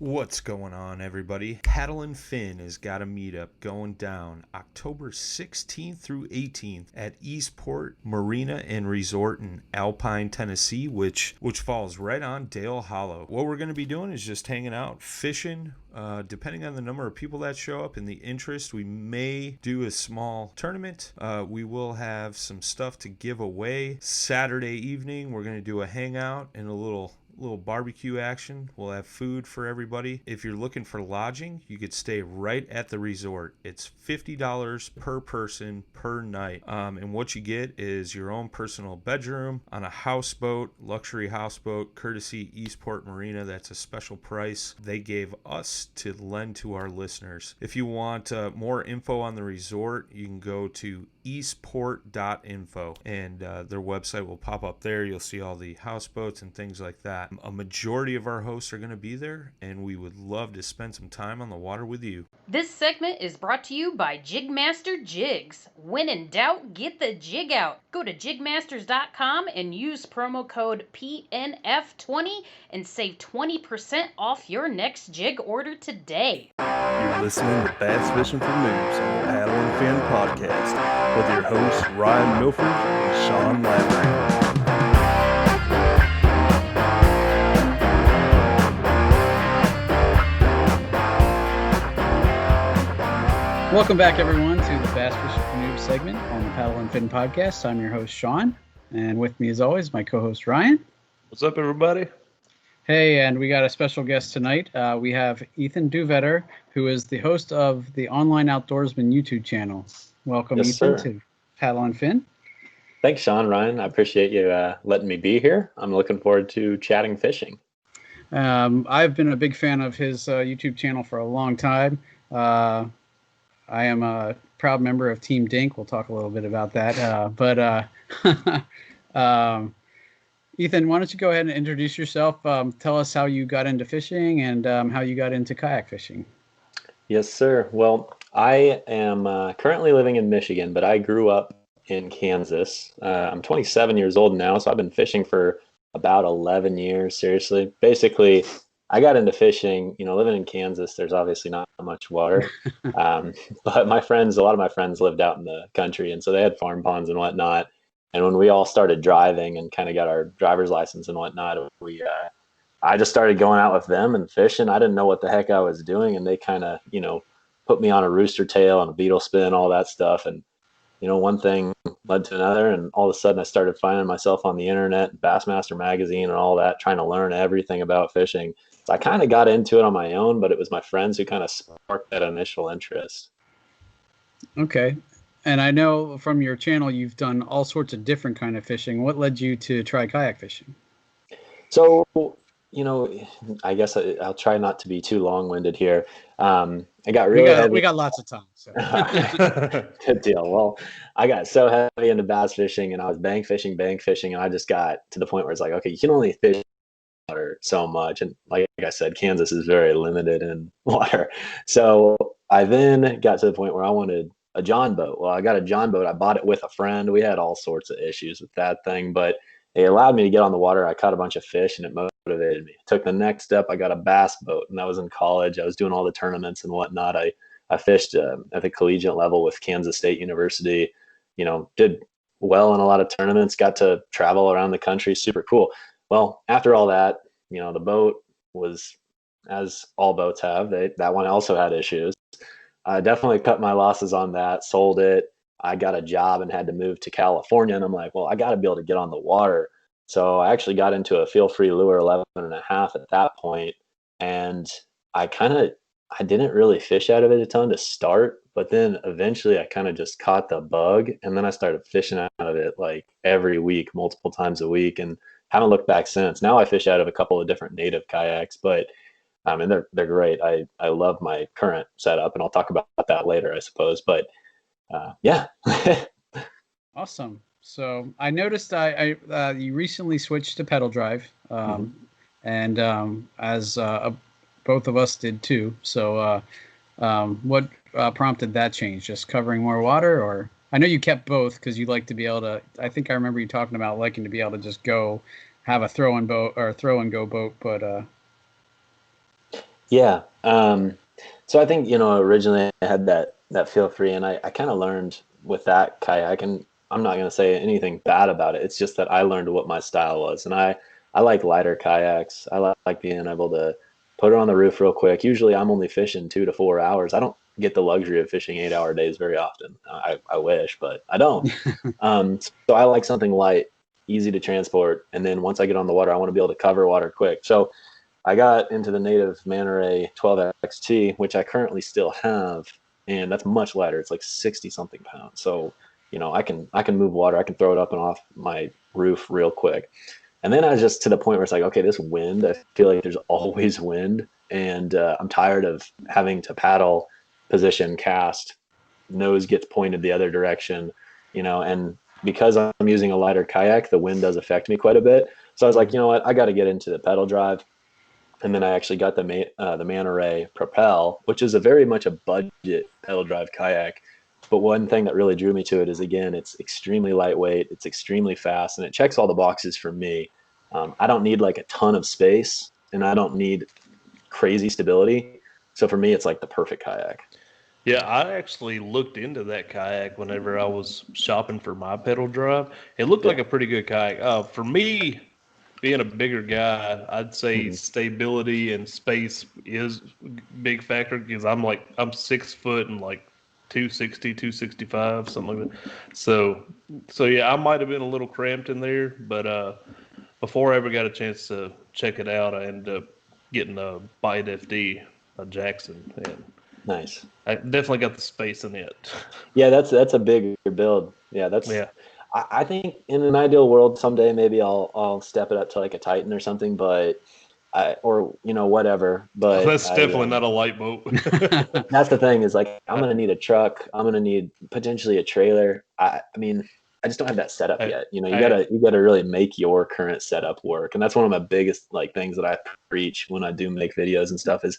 What's going on, everybody? Paddle and Fin has got a meetup going down October 16th through 18th at Eastport Marina and Resort in Alpine, Tennessee, which falls right on Dale Hollow. What we're going to be doing is just hanging out, fishing. Depending on the number of people that show up and the interest, we may do a small tournament. We will have some stuff to give away. Saturday evening, we're going to do a hangout and a little barbecue action. We'll have food for everybody. If you're looking for lodging, you could stay right at the resort. It's $50 per person per night. And what you get is your own personal bedroom on a houseboat, luxury houseboat, courtesy Eastport Marina. That's a special price they gave us to lend to our listeners. If you want more info on the resort, you can go to eastport.info and their website will pop up there. You'll see all the houseboats and things like that. A majority of our hosts are going to be there, and we would love to spend some time on the water with you. This segment is brought to you by JigMasters Jigs. When in doubt, get the jig out. Go to JigMasters.com and use promo code PNF20 and save 20% off your next jig order today. You're listening to Bass Fishing for Noobs on the Paddle and Fin podcast with your hosts Ryan Milford and Sean Lavery. Welcome back, everyone, to the Bass Fishing for Noobs segment on the Paddle and Fin podcast. I'm your host, Sean, and with me, as always, my co-host, Ryan. What's up, everybody? Hey, and we got a special guest tonight. We have Ethan Dhuyvetter, who is the host of the Online Outdoorsman YouTube channel. Welcome, yes, Ethan, sir. to Paddle and Fin. Thanks, Sean, Ryan. I appreciate you letting me be here. I'm looking forward to chatting fishing. I've been a big fan of his YouTube channel for a long time. I am a proud member of Team Dink. We'll talk a little bit about that. Ethan, why don't you go ahead and introduce yourself? Tell us how you got into fishing and how you got into kayak fishing. Yes, sir. Well, I am currently living in Michigan, but I grew up in Kansas. I'm 27 years old now, so I've been fishing for about 11 years, seriously. Basically, I got into fishing, living in Kansas, there's obviously not much water. But a lot of my friends lived out in the country, and so they had farm ponds and whatnot. And when we all started driving and kind of got our driver's license and whatnot, I just started going out with them and fishing. I didn't know what the heck I was doing, and they kind of, put me on a rooster tail and a beetle spin, all that stuff. And one thing led to another, and all of a sudden I started finding myself on the internet, Bassmaster magazine and all that, trying to learn everything about fishing. So I kind of got into it on my own, but it was my friends who kind of sparked that initial interest. Okay. And I know from your channel, you've done all sorts of different kind of fishing. What led you to try kayak fishing? So, I guess I'll try not to be too long-winded here. I got really heavy. We got lots of time. So. Good deal. Well, I got so heavy into bass fishing, and I was bank fishing, and I just got to the point where it's like, okay, you can only fish water so much. And like I said, Kansas is very limited in water. So I then got to the point where I wanted a John boat. Well, I got a John boat. I bought it with a friend. We had all sorts of issues with that thing, but it allowed me to get on the water. I caught a bunch of fish, and it motivated me. I took the next step. I got a bass boat, and that was in college. I was doing all the tournaments and whatnot. I fished at the collegiate level with Kansas State University, did well in a lot of tournaments, got to travel around the country. Super cool. Well, after all that, the boat was, as all boats have, that one also had issues. I definitely cut my losses on that, sold it. I got a job and had to move to California. And I'm like, well, I got to be able to get on the water. So I actually got into a feel-free lure 11.5 at that point. And I didn't really fish out of it a ton to start, but then eventually I kind of just caught the bug. And then I started fishing out of it like every week, multiple times a week, and haven't looked back since. Now I fish out of a couple of different native kayaks, but and they're great. I love my current setup, and I'll talk about that later, I suppose. But yeah. Awesome. So I noticed you recently switched to pedal drive, and as both of us did too. So what prompted that change? Just covering more water, or I know you kept both because you like to be able to. I think I remember you talking about liking to be able to just go have a throw and go boat, but Yeah. So I think, originally I had that feel free, and I kind of learned with that kayak, and I'm not going to say anything bad about it. It's just that I learned what my style was. And I like lighter kayaks. I like being able to put it on the roof real quick. Usually I'm only fishing 2 to 4 hours. I don't get the luxury of fishing 8 hour days very often. I wish, but I don't. So I like something light, easy to transport. And then once I get on the water, I want to be able to cover water quick. So I got into the native Manta Ray 12XT, which I currently still have, and that's much lighter. It's like 60 something pounds. So, I can move water. I can throw it up and off my roof real quick. And then I was just to the point where it's like, okay, this wind, I feel like there's always wind, and I'm tired of having to paddle, position, cast, nose gets pointed the other direction, and because I'm using a lighter kayak, the wind does affect me quite a bit. So I was like, you know what, I got to get into the pedal drive. And then I actually got the Manta Ray Propel, which is a very much a budget pedal drive kayak. But one thing that really drew me to it is, again, it's extremely lightweight, it's extremely fast, and it checks all the boxes for me. I don't need like a ton of space, and I don't need crazy stability. So for me, it's like the perfect kayak. Yeah, I actually looked into that kayak whenever I was shopping for my pedal drive. It looked like a pretty good kayak. For me, being a bigger guy, I'd say stability and space is a big factor because I'm 6 foot and like 260, 265, something like that. So yeah, I might have been a little cramped in there, but before I ever got a chance to check it out, I ended up getting a Bite FD, a Jackson, and Nice. I definitely got the space in it. Yeah, that's a bigger build. Yeah, Yeah. I think in an ideal world someday maybe I'll step it up to like a Titan or something, but or whatever. But That's definitely not a light boat. that's the thing is like I'm gonna need a truck. I'm gonna need potentially a trailer. I mean, I just don't have that setup yet. You gotta really make your current setup work, and that's one of my biggest like things that I preach when I do make videos and stuff is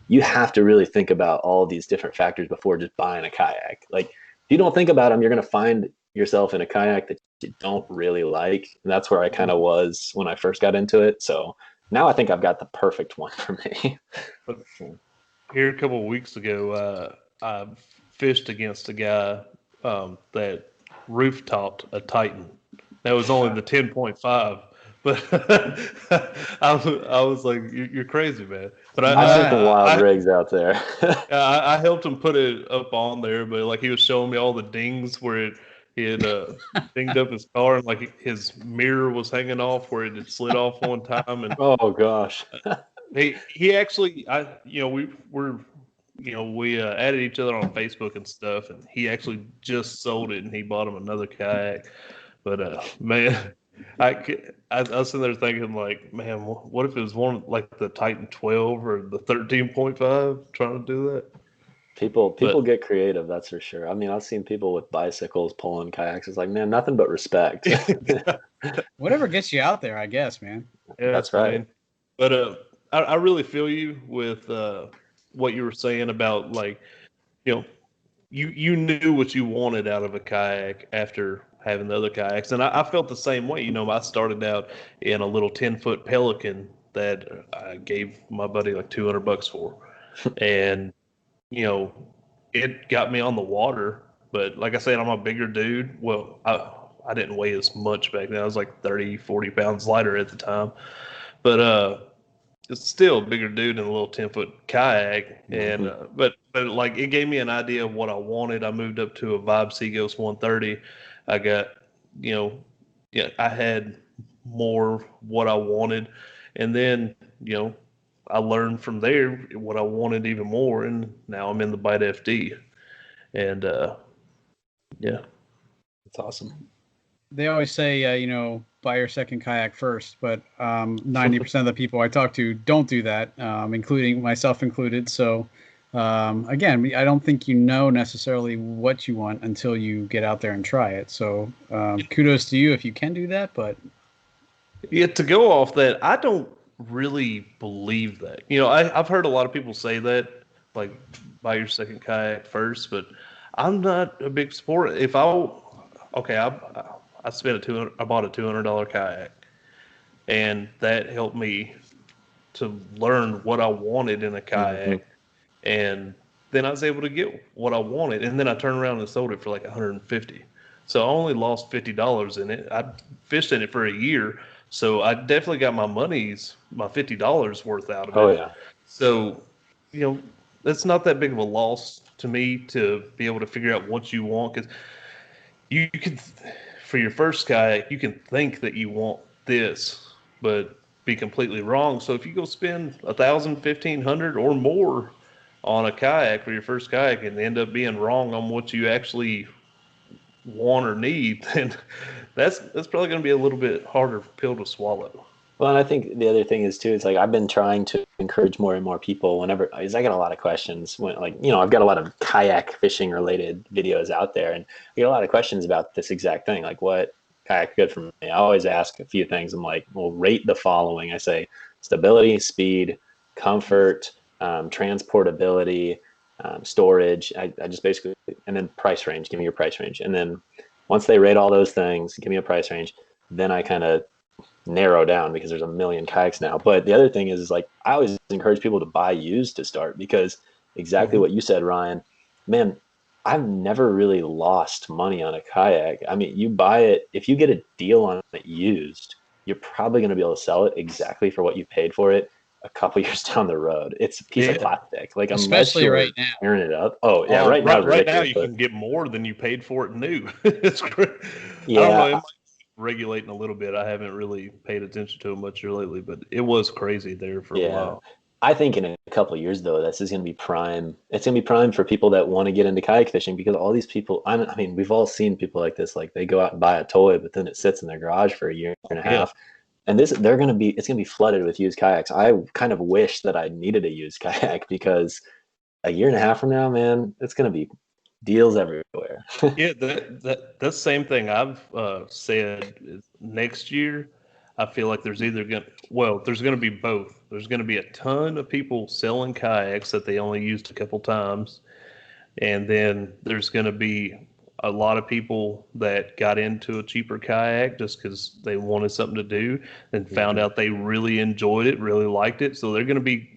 you have to really think about all these different factors before just buying a kayak. Like if you don't think about them, you're gonna find yourself in a kayak that you don't really like, and that's where I kind of was when I first got into it. So now I think I've got the perfect one for me. But here a couple of weeks ago, I fished against a guy that rooftoped a Titan. That was only the 10.5, but I was like, "You're crazy, man!" But I've seen some wild rigs out there. I helped him put it up on there, but like he was showing me all the dings where he had dinged up his car, and like his mirror was hanging off where it had slid off one time, and Oh gosh. he actually we added each other on Facebook and stuff, and he actually just sold it and he bought him another kayak. But man, I was sitting there thinking like, man, what if it was one like the Titan 12 or the 13.5 trying to do that? People get creative, that's for sure. I mean, I've seen people with bicycles pulling kayaks. It's like, man, nothing but respect. Whatever gets you out there, I guess, man. Yeah, That's right. man. But I really feel you with what you were saying about like, you knew what you wanted out of a kayak after having the other kayaks, and I felt the same way. I started out in a little 10-foot Pelican that I gave my buddy like $200 for, and it got me on the water. But like I said, I'm a bigger dude. Well, I didn't weigh as much back then. I was like 30, 40 pounds lighter at the time. But it's still a bigger dude in a little 10-foot kayak. And but like it gave me an idea of what I wanted. I moved up to a Vibe Seaghost 130. I got, I had more what I wanted. And then, I learned from there what I wanted even more, and now I'm in the Bite FD, and yeah, it's awesome. They always say, buy your second kayak first, but 90% of the people I talk to don't do that, including myself included. So again, I don't think you know necessarily what you want until you get out there and try it. So kudos to you if you can do that. But yeah, to go off that, I don't really believe that. I've heard a lot of people say that, like buy your second kayak first, but I'm not a big supporter. If I spent I bought a $200 kayak, and that helped me to learn what I wanted in a kayak, and then I was able to get what I wanted, and then I turned around and sold it for like 150. So I only lost $50 in it. I fished in it for a year, so I definitely got my $50 worth out of it. Oh yeah. So, it's not that big of a loss to me to be able to figure out what you want, because you can, for your first kayak, you can think that you want this, but be completely wrong. So if you go spend $1,000, $1,500 or more on a kayak for your first kayak and end up being wrong on what you actually want or need, then that's probably going to be a little bit harder pill to swallow. Well, and I think the other thing is too, it's like I've been trying to encourage more and more people whenever, because I get a lot of questions when, like, I've got a lot of kayak fishing related videos out there, and I get a lot of questions about this exact thing, like what kayak good for me. I always ask a few things. I'm like, well, rate the following. I say stability, speed, comfort, transportability, storage. I just basically, and then price range. Give me your price range. And then once they rate all those things, give me a price range. Then I kind of narrow down, because there's a million kayaks now. But the other thing is like, I always encourage people to buy used to start, because exactly what you said, Ryan, man, I've never really lost money on a kayak. I mean, you buy it, if you get a deal on it used, you're probably going to be able to sell it exactly for what you paid for it a couple years down the road. It's a piece of plastic. Like, especially right now, tearing it up. Oh yeah, right now you can get more than you paid for it new. It's great. Yeah, I don't know. It might be regulating a little bit. I haven't really paid attention to it much lately, but it was crazy there for a while. I think in a couple of years, though, this is going to be prime. It's going to be prime for people that want to get into kayak fishing, because all these people, I mean, we've all seen people like this. Like, they go out and buy a toy, but then it sits in their garage for a year and a half. And it's going to be flooded with used kayaks. I kind of wish that I needed a used kayak, because a year and a half from now, man, it's going to be deals everywhere. Yeah, that's the same thing I've said. Next year, I feel like there's going to be both. There's going to be a ton of people selling kayaks that they only used a couple times, and then there's going to be a lot of people that got into a cheaper kayak just because they wanted something to do and found out they really enjoyed it, really liked it. So they're going to be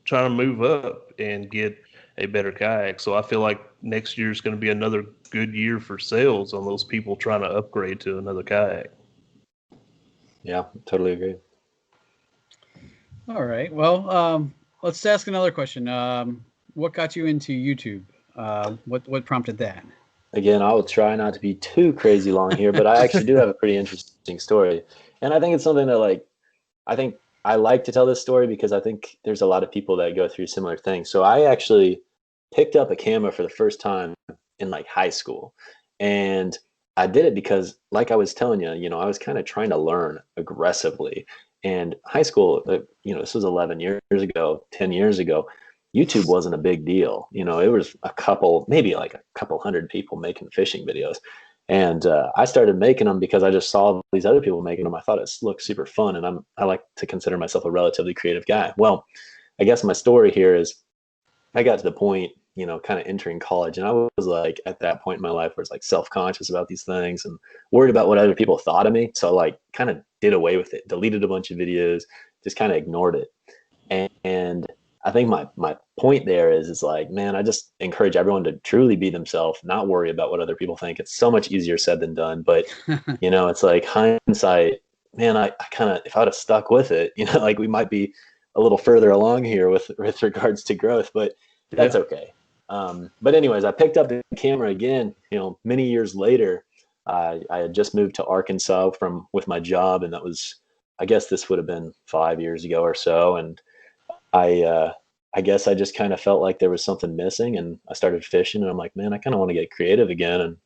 trying to move up and get a better kayak. So I feel like next year is going to be another good year for sales on those people trying to upgrade to another kayak. Yeah, totally agree. All right. Well, let's ask another question. What got you into YouTube? What prompted that? Again, I will try not to be too crazy long here, but I actually do have a pretty interesting story. And I think it's something that, I think I like to tell this story because I think there's a lot of people that go through similar things. So I actually picked up a camera for the first time in high school. And I did it because, like I was telling you, I was kind of trying to learn aggressively. And high school, this was 11 years ago, 10 years ago, YouTube wasn't a big deal. It was maybe a couple hundred people making fishing videos. And I started making them because I just saw these other people making them. I thought it looked super fun. And I like to consider myself a relatively creative guy. Well, I guess my story here is I got to the point, kind of entering college. And I was at that point in my life where it's self-conscious about these things and worried about what other people thought of me. So kind of did away with it, deleted a bunch of videos, just kind of ignored it. And I think my point there is man, I just encourage everyone to truly be themselves, not worry about what other people think. It's so much easier said than done. But, it's hindsight, man, I kind of, if I would have stuck with it, we might be a little further along here with regards to growth, but that's okay. But anyways, I picked up the camera again, many years later. I had just moved to Arkansas with my job, and that was, I guess this would have been 5 years ago or so. And I guess I just kind of felt like there was something missing, and I started fishing, and I'm like, man, I kind of want to get creative again and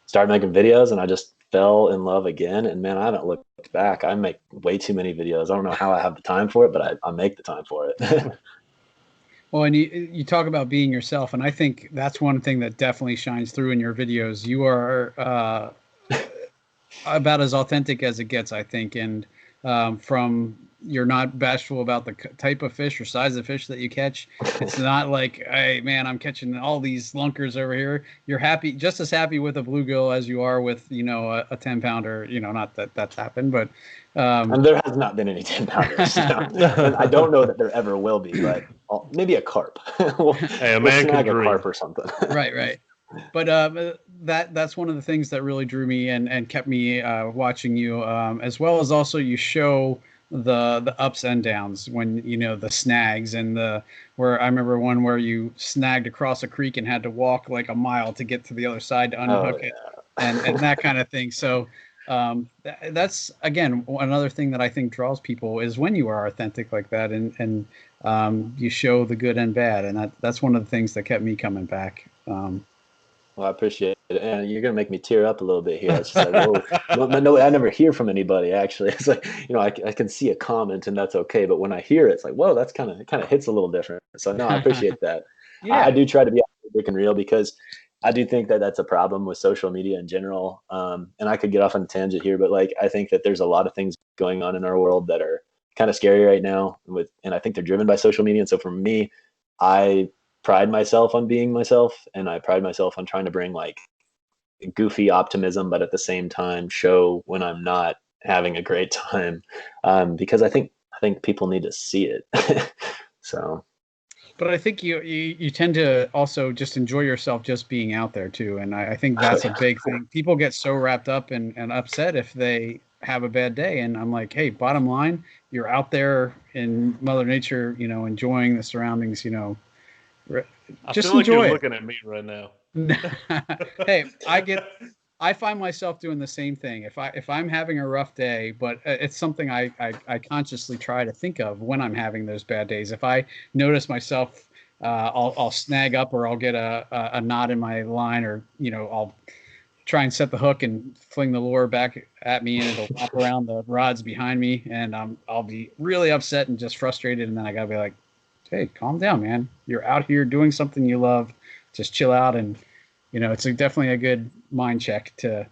start making videos. And I just fell in love again. And man, I haven't looked back. I make way too many videos. I don't know how I have the time for it, but I make the time for it. Well, and you talk about being yourself, and I think that's one thing that definitely shines through in your videos. You are about as authentic as it gets, I think. And from you're not bashful about the type of fish or size of fish that you catch. It's not like, hey man, I'm catching all these lunkers over here. You're happy, just as happy with a bluegill as you are with, you know, a 10 pounder, you know, not that that's happened, but and there has not been any 10 pounders. And I don't know that there ever will be, but maybe a carp. Hey, a man we'll snag can a dream. carp or something. right. But that's one of the things that really drew me and kept me watching you, as well as also you show the ups and downs when, you know, the snags and where I remember one where you snagged across a creek and had to walk like a mile to get to the other side to unhook it and that kind of thing. So that's again another thing that I think draws people is when you are authentic like that and you show the good and bad, and that's one of the things that kept me coming back. Well, I appreciate it. And you're going to make me tear up a little bit here. It's just like, whoa. No, I never hear from anybody, actually. It's like, you know, I can see a comment and that's okay. But when I hear it, it's like, whoa, it kind of hits a little different. So, no, I appreciate that. Yeah. I do try to be authentic and real because I do think that that's a problem with social media in general. And I could get off on a tangent here, but like, I think that there's a lot of things going on in our world that are kind of scary right now and I think they're driven by social media. And so for me, I pride myself on being myself, and I pride myself on trying to bring like goofy optimism, but at the same time show when I'm not having a great time, because I think people need to see it. So, but I think you tend to also just enjoy yourself just being out there too, and I think that's a big thing. People get so wrapped up and upset if they have a bad day, and I'm like, hey, bottom line, you're out there in Mother Nature, you know, enjoying the surroundings, you know. Just I feel like enjoy you're it. looking at me right now. Hey, I find myself doing the same thing. If I'm having a rough day, but it's something I consciously try to think of when I'm having those bad days. If I notice myself, I'll snag up or I'll get a knot in my line, or you know, I'll try and set the hook and fling the lure back at me, and it'll wrap around the rods behind me, and I'll be really upset and just frustrated, and then I gotta be like, hey, calm down, man. You're out here doing something you love. Just chill out, and you know, it's definitely a good mind check to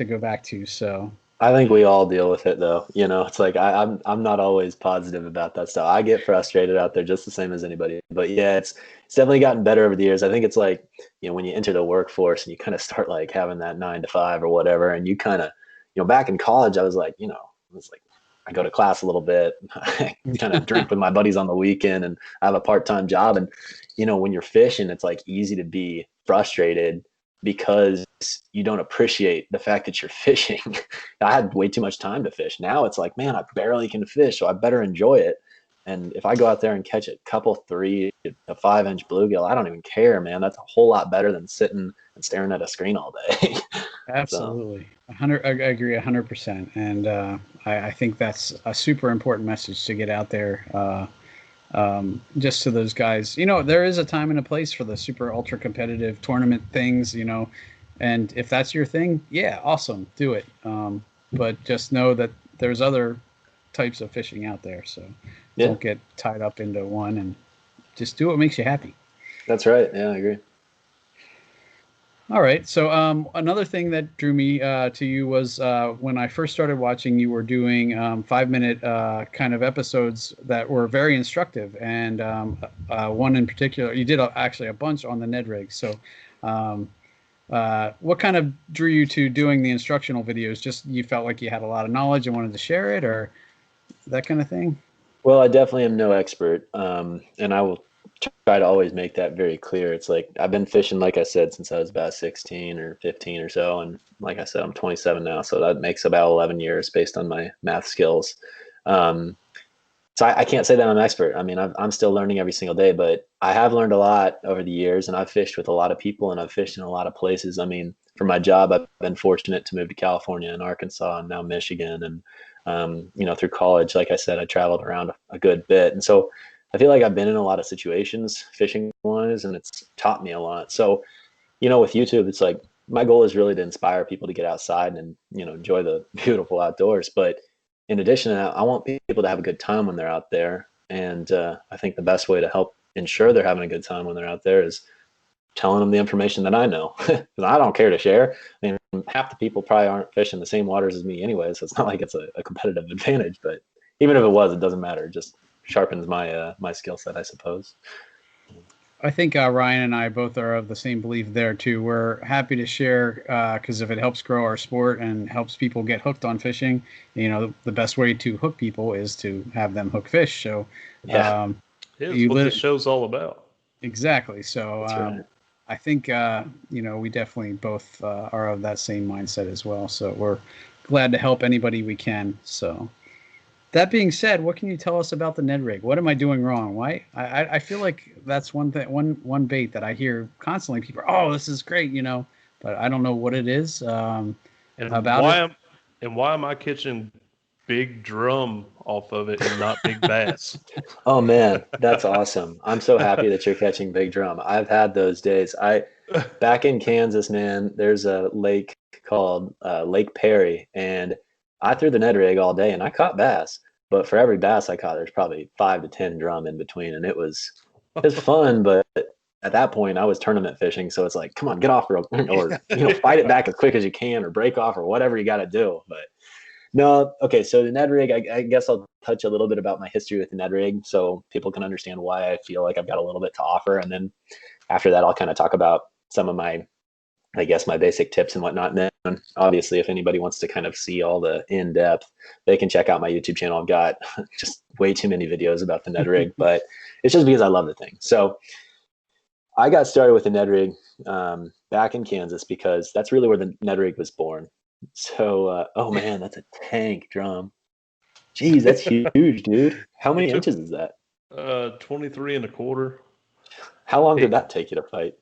go back to. So I think we all deal with it, though. You know, it's like I'm not always positive about that stuff. I get frustrated out there just the same as anybody. But yeah, it's definitely gotten better over the years. I think it's like, you know, when you enter the workforce and you kind of start like having that 9 to 5 or whatever, and you kind of, you know, back in college, I was like, you know, I go to class a little bit, I kind of drink with my buddies on the weekend, and I have a part-time job. And, you know, when you're fishing, it's like easy to be frustrated because you don't appreciate the fact that you're fishing. I had way too much time to fish. Now it's like, man, I barely can fish, so I better enjoy it. And if I go out there and catch a couple 3 to 5-inch bluegill, I don't even care, man. That's a whole lot better than sitting and staring at a screen all day. absolutely, 100. I agree 100%, and I think that's a super important message to get out there. Just to those guys, you know, there is a time and a place for the super ultra competitive tournament things, you know, and if that's your thing, yeah, awesome, do it. But just know that there's other types of fishing out there, so don't get tied up into one, and just do what makes you happy. That's right. Yeah, I agree. All right. So another thing that drew me to you was when I first started watching, you were doing 5-minute kind of episodes that were very instructive. And one in particular, you did actually a bunch on the Ned Rig. So what kind of drew you to doing the instructional videos? Just you felt like you had a lot of knowledge and wanted to share it, or that kind of thing? Well, I definitely am no expert. And I will try to always make that very clear. It's like I've been fishing, like I said, since I was about 16 or 15 or so. And like I said, I'm 27 now. So that makes about 11 years based on my math skills. So I can't say that I'm an expert. I mean, I'm still learning every single day, but I have learned a lot over the years, and I've fished with a lot of people, and I've fished in a lot of places. I mean, for my job, I've been fortunate to move to California and Arkansas and now Michigan. And, you know, through college, like I said, I traveled around a good bit. And so I feel like I've been in a lot of situations fishing wise, and it's taught me a lot. So, you know, with YouTube, it's like my goal is really to inspire people to get outside and, you know, enjoy the beautiful outdoors. But in addition to that, I want people to have a good time when they're out there. And I think the best way to help ensure they're having a good time when they're out there is telling them the information that I know. Because I don't care to share. I mean, half the people probably aren't fishing the same waters as me anyway, so it's not like it's a competitive advantage. But even if it was, it doesn't matter. It just sharpens my my skill set, I suppose. I think Ryan and I both are of the same belief there too. We're happy to share because if it helps grow our sport and helps people get hooked on fishing, the best way to hook people is to have them hook fish. So, Yeah. It's what this show's all about. Exactly. So, Right. I think we definitely both are of that same mindset as well. So we're glad to help anybody we can. So. That being said, what can you tell us about the Ned Rig? What am I doing wrong? Why? I feel like that's one thing, one bait that I hear constantly. People are, oh, this is great, but I don't know what it is And about it. why am I catching big drum off of it and not big bass? Oh man, that's awesome. I'm so happy that you're catching big drum. I've had those days. Back in Kansas, man, there's a lake called Lake Perry, and I threw the Ned Rig all day and I caught bass. But for every bass I caught, there's probably 5 to 10 drum in between, and it was fun. But at that point, I was tournament fishing, so it's like, come on, get off, or fight it back as quick as you can, or break off, or whatever you got to do. But no, okay. So the Ned Rig, I guess I'll touch a little bit about my history with the Ned Rig, so people can understand why I feel like I've got a little bit to offer, and then after that, I'll kind of talk about some of my basic tips and whatnot. And then obviously, if anybody wants to kind of see all the in-depth, they can check out my YouTube channel. I've got just way too many videos about the Ned Rig, but it's just because I love the thing. So I got started with the Ned Rig back in Kansas because that's really where the Ned Rig was born. So, oh man, that's a tank drum. Jeez, that's huge, dude. How many inches is that? 23 and a quarter. How long did that take you to fight?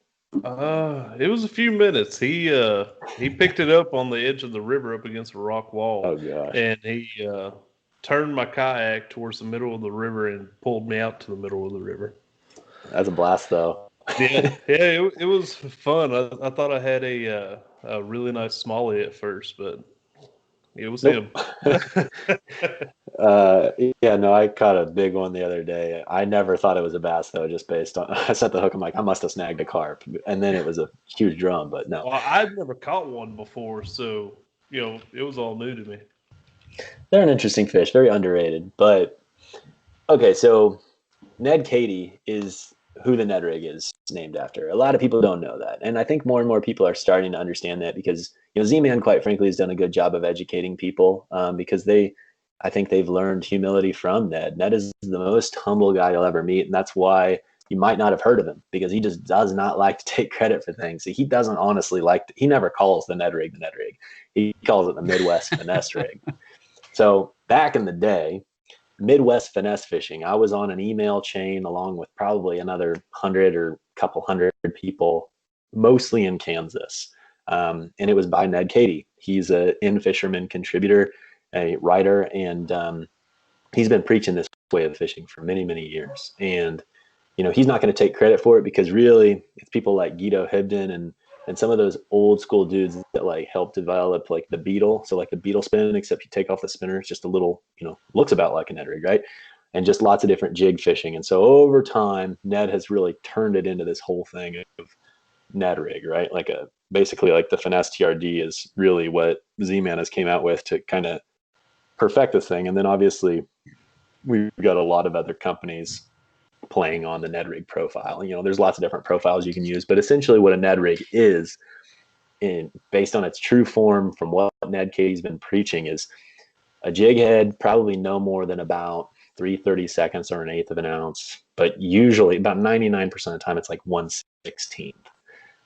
It was a few minutes. He picked it up on the edge of the river up against a rock wall. Oh gosh. And he turned my kayak towards the middle of the river and pulled me out to the middle of the river. That's a blast, though. Yeah, it was fun. I thought I had a really nice smallie at first, but it was him. Yeah, no, I caught a big one the other day. I never thought it was a bass, though, just based on I set the hook. I'm like, I must have snagged a carp, and then it was a huge drum. But no, well, I'd never caught one before, so it was all new to me. They're an interesting fish, very underrated. But okay, so Ned Katy is who the Ned Rig is named after. A lot of people don't know that, and I think more and more people are starting to understand that because Z-Man, quite frankly, has done a good job of educating people because I think they've learned humility from Ned. Ned is the most humble guy you'll ever meet, and that's why you might not have heard of him, because he just does not like to take credit for things. He doesn't honestly he never calls the Ned Rig the Ned Rig. He calls it the Midwest Finesse Rig. So back in the day, Midwest Finesse Fishing, I was on an email chain along with probably another 100 or couple hundred people, mostly in Kansas. And it was by Ned Katy. He's an in-fisherman contributor, a writer, and he's been preaching this way of fishing for many, many years. And he's not going to take credit for it because really it's people like Guido Hibden and some of those old school dudes that like helped develop like the beetle. So like the beetle spin, except you take off the spinner, it's just a little, looks about like a Ned Rig, right? And just lots of different jig fishing. And so over time, Ned has really turned it into this whole thing of Ned Rig, right? Like basically like the Finesse TRD is really what Z-Man has came out with to kind of perfect this thing. And then obviously we've got a lot of other companies playing on the Ned Rig profile. There's lots of different profiles you can use, but essentially what a Ned Rig is, based on its true form from what Ned Katy's been preaching, is a jig head, probably no more than about 3/32 or an eighth of an ounce, but usually about 99% of the time it's like 1/16.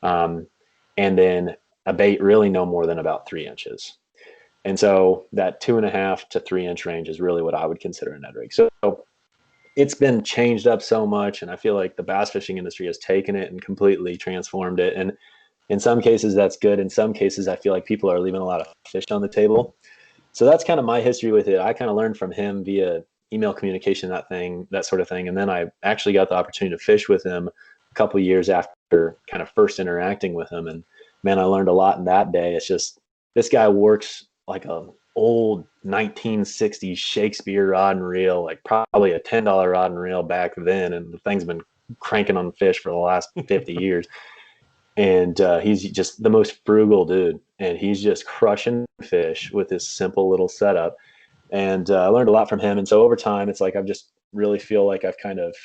And then a bait really no more than about 3 inches. And so that 2.5 to 3 inch range is really what I would consider a Ned Rig. So it's been changed up so much, and I feel like the bass fishing industry has taken it and completely transformed it. And in some cases that's good. In some cases I feel like people are leaving a lot of fish on the table. So that's kind of my history with it. I kind of learned from him via email communication, that sort of thing. And then I actually got the opportunity to fish with him a couple of years after kind of first interacting with him. And man, I learned a lot in that day. It's just, this guy works like a old 1960s Shakespeare rod and reel, like probably a $10 rod and reel back then, and the thing's been cranking on fish for the last 50 years. And he's just the most frugal dude, and he's just crushing fish with this simple little setup. And I learned a lot from him. And so over time, it's like I've just really feel like I've kind of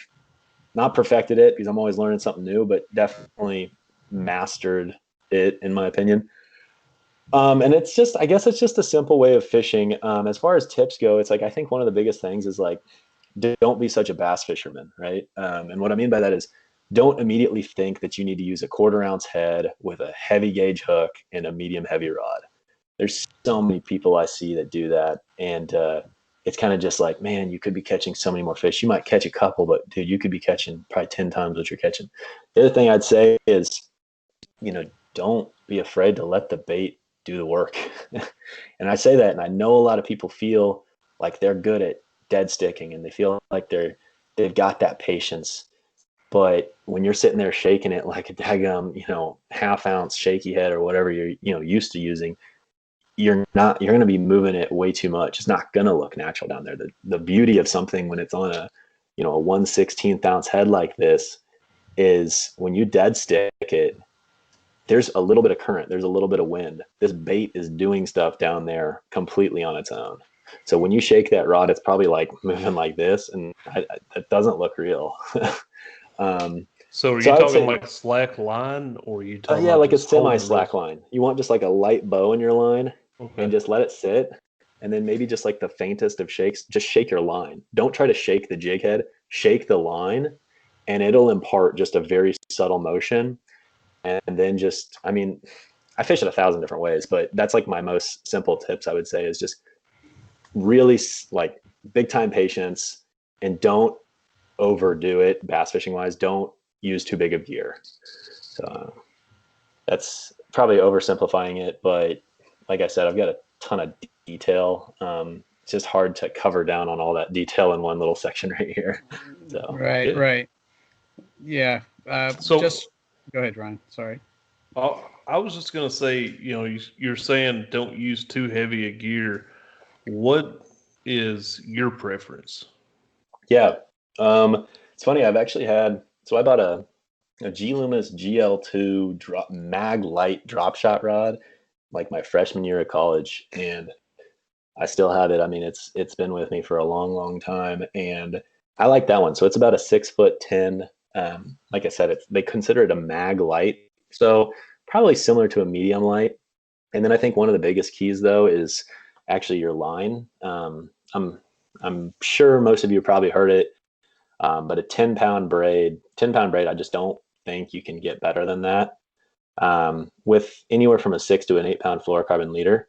not perfected it because I'm always learning something new, but definitely mastered it in my opinion. And it's just, I guess it's just a simple way of fishing. As far as tips go, it's like, I think one of the biggest things is like, don't be such a bass fisherman, right? And what I mean by that is don't immediately think that you need to use a 1/4 ounce head with a heavy gauge hook and a medium heavy rod. There's so many people I see that do that. And it's kind of just like, man, you could be catching so many more fish. You might catch a couple, but dude, you could be catching probably 10 times what you're catching. The other thing I'd say is, don't be afraid to let the bait do the work. And I say that, and I know a lot of people feel like they're good at dead sticking and they feel like they've got that patience. But when you're sitting there shaking it like a daggum, 1/2 ounce shaky head or whatever you're, used to using, you're going to be moving it way too much. It's not going to look natural down there. The beauty of something when it's on a 1/16 ounce head like this is when you dead stick it, there's a little bit of current, there's a little bit of wind. This bait is doing stuff down there completely on its own. So when you shake that rod, it's probably like moving like this, and it doesn't look real. So are you talking like slack line, or are you talking yeah, like a semi slack line? You want just like a light bow in your line, and just let it sit, and then maybe just like the faintest of shakes, just shake your line. Don't try to shake the jig head, shake the line, and it'll impart just a very subtle motion. And then just, I mean, I fish it 1,000 different ways, but that's like my most simple tips I would say is just really like big time patience, and don't overdo it bass fishing wise. Don't use too big of gear. So that's probably oversimplifying it, but like I said, I've got a ton of detail. It's just hard to cover down on all that detail in one little section right here. So right. Yeah. So just go ahead, Ryan. Sorry. I was just going to say, you're saying don't use too heavy a gear. What is your preference? Yeah. It's funny. I've actually I bought a G-Lumis GL2 mag light drop shot rod like my freshman year of college, and I still have it. I mean, it's been with me for a long, long time, and I like that one. So it's about a 6'10". Like I said, they consider it a mag light, so probably similar to a medium light. And then I think one of the biggest keys though is actually your line. I'm sure most of you probably heard it, but a 10-pound braid, I just don't think you can get better than that. With anywhere from a 6 to an 8-pound fluorocarbon leader.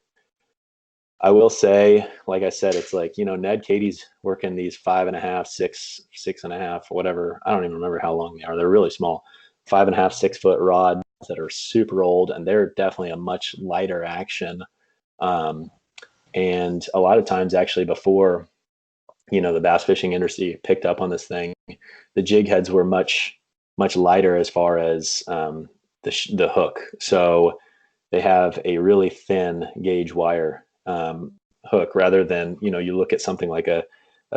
I will say, like I said, it's like, Ned Katie's working these 5.5, 6.5, whatever. I don't even remember how long they are. They're really small, 5.5, 6 foot rods that are super old, and they're definitely a much lighter action. And a lot of times actually before, the bass fishing industry picked up on this thing, the jig heads were much, much lighter as far as the hook. So they have a really thin gauge wire hook rather than, you look at something like a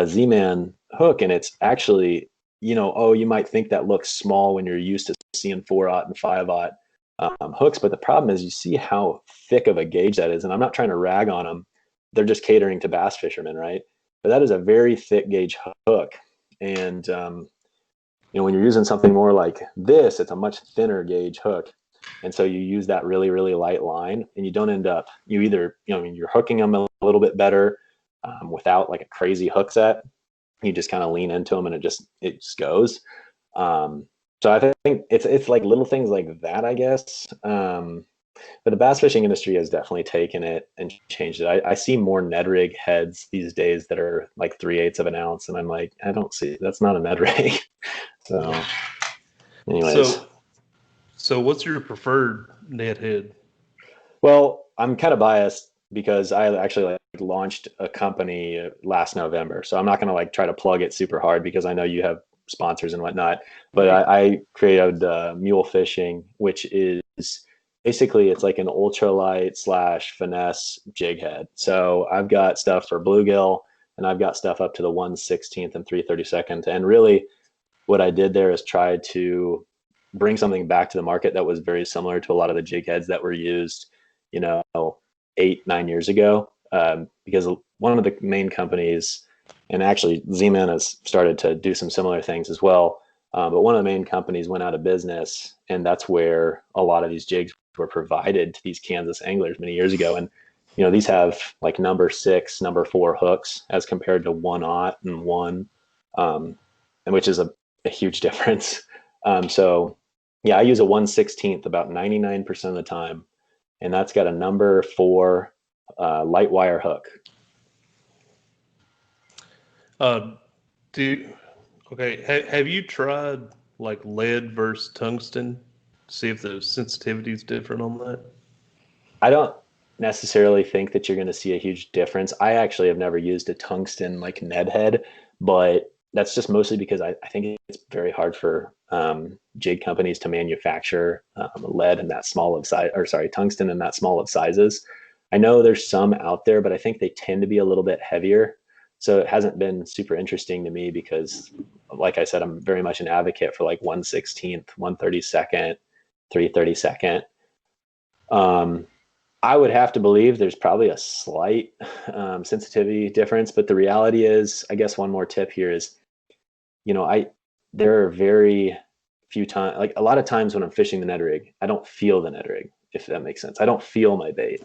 Z-Man hook and it's actually, you might think that looks small when you're used to seeing 4/0 and 5/0 hooks. But the problem is you see how thick of a gauge that is. And I'm not trying to rag on them. They're just catering to bass fishermen, right? But that is a very thick gauge hook. And, when you're using something more like this, it's a much thinner gauge hook. And so you use that really, really light line, and you don't end up, you're hooking them a little bit better without like a crazy hook set. You just kind of lean into them and it just goes. So I think it's like little things like that, I guess. But the bass fishing industry has definitely taken it and changed it. I see more Ned Rig heads these days that are like 3/8 of an ounce. And I'm like, I don't see, that's not a Ned Rig. So anyways. So what's your preferred Ned head? Well, I'm kind of biased because I actually launched a company last November. So I'm not going to try to plug it super hard because I know you have sponsors and whatnot. But I created Mule Fishing, which is basically it's like an ultralight / finesse jig head. So I've got stuff for bluegill and I've got stuff up to the 1/16 and 3/32. And really what I did there is try to bring something back to the market that was very similar to a lot of the jig heads that were used, 8-9 years ago. because one of the main companies, and actually Z-Man has started to do some similar things as well. But one of the main companies went out of business, and that's where a lot of these jigs were provided to these Kansas anglers many years ago. And these have like number 6, number 4 hooks as compared to 1/0 and 1, and which is a huge difference. So yeah, I use a 1/16 about 99% of the time, and that's got a number 4 light wire hook. Have you tried like lead versus tungsten? See if the sensitivity is different on that. I don't necessarily think that you're going to see a huge difference. I actually have never used a tungsten like Ned head, but that's just mostly because I think it's very hard for jig companies to manufacture lead in that small of size, or sorry, tungsten in that small of sizes. I know there's some out there, but I think they tend to be a little bit heavier. So it hasn't been super interesting to me because, like I said, I'm very much an advocate for like 1/16, 1/32, 3/32. I would have to believe there's probably a slight sensitivity difference, but the reality is, I guess one more tip here is, there are very few times, like a lot of times when I'm fishing the Ned Rig, I don't feel the Ned Rig, if that makes sense. I don't feel my bait.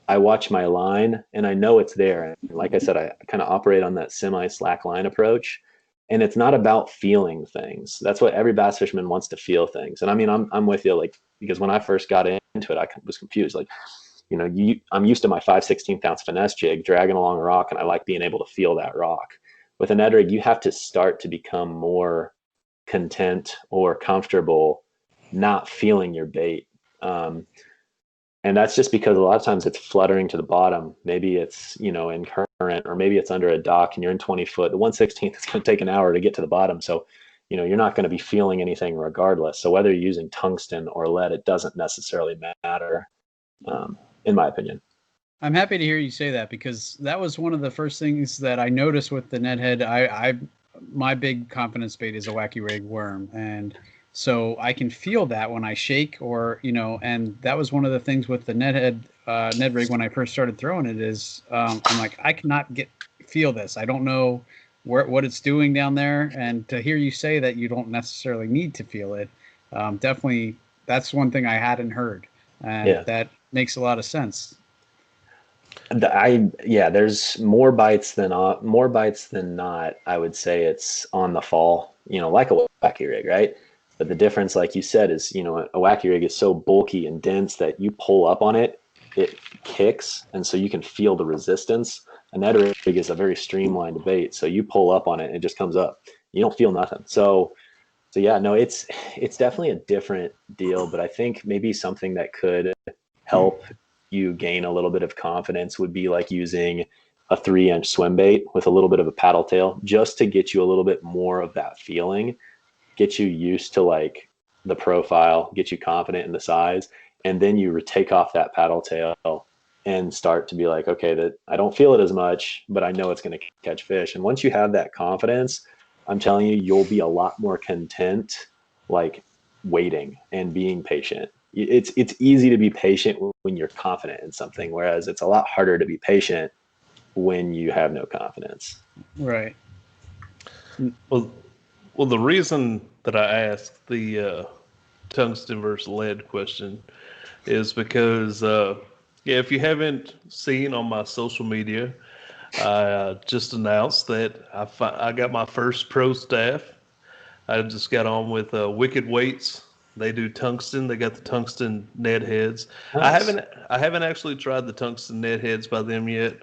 I watch my line and I know it's there. And like I said, I kind of operate on that semi-slack line approach. And it's not about feeling things. That's what every bass fisherman wants, to feel things. And I mean, I'm with you, like, because when I first got into it, I was confused. Like, I'm used to my 5/16 ounce finesse jig dragging along a rock, and I like being able to feel that rock. With a Ned Rig, you have to start to become more content or comfortable not feeling your bait. And that's just because a lot of times it's fluttering to the bottom. Maybe it's, in current, or maybe it's under a dock and you're in 20 foot. The 1/16, it's going to take an hour to get to the bottom. So, you're not going to be feeling anything regardless. So whether you're using tungsten or lead, it doesn't necessarily matter, in my opinion. I'm happy to hear you say that, because that was one of the first things that I noticed with the Ned head. My big confidence bait is a wacky rig worm, and so I can feel that when I shake, or and that was one of the things with the Ned rig when I first started throwing it is I'm like, I cannot feel this. I don't know what it's doing down there, and to hear you say that you don't necessarily need to feel it, definitely that's one thing I hadn't heard, and that makes a lot of sense. There's more bites than not. I would say it's on the fall, like a wacky rig, right? But the difference, like you said, is, a wacky rig is so bulky and dense that you pull up on it, it kicks, and so you can feel the resistance. A Ned rig is a very streamlined bait, so you pull up on it and it just comes up. You don't feel nothing. So yeah, no, it's definitely a different deal. But I think maybe something that could help you gain a little bit of confidence would be like using a 3-inch swim bait with a little bit of a paddle tail, just to get you a little bit more of that feeling, get you used to like the profile, get you confident in the size, and then you take off that paddle tail and start to be like, okay, that I don't feel it as much, but I know it's going to catch fish. And once you have that confidence, I'm telling you, you'll be a lot more content, like waiting and being patient. It's easy to be patient when you're confident in something, whereas it's a lot harder to be patient when you have no confidence. Right. Well, the reason that I asked the tungsten versus lead question is because, if you haven't seen on my social media, I just announced that I got my first pro staff. I just got on with Wicked Weights. They do tungsten. They got the tungsten Ned heads. Nice. I haven't actually tried the tungsten Ned heads by them yet,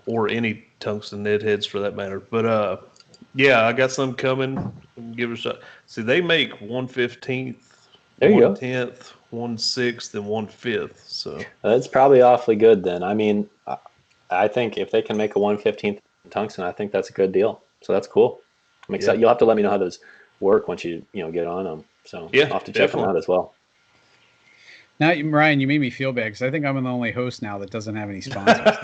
or any tungsten Ned heads for that matter. But I got some coming. Give it a shot. See, they make 1/15, 1/10, 1/6, and 1/5. So that's probably awfully good then. I mean, I think if they can make a 1/15 tungsten, I think that's a good deal. So that's cool. I'm excited. You'll have to let me know how those work once you get on them. So I'll have to check them out as well. Now, Ryan, you made me feel bad because I think I'm the only host now that doesn't have any sponsors.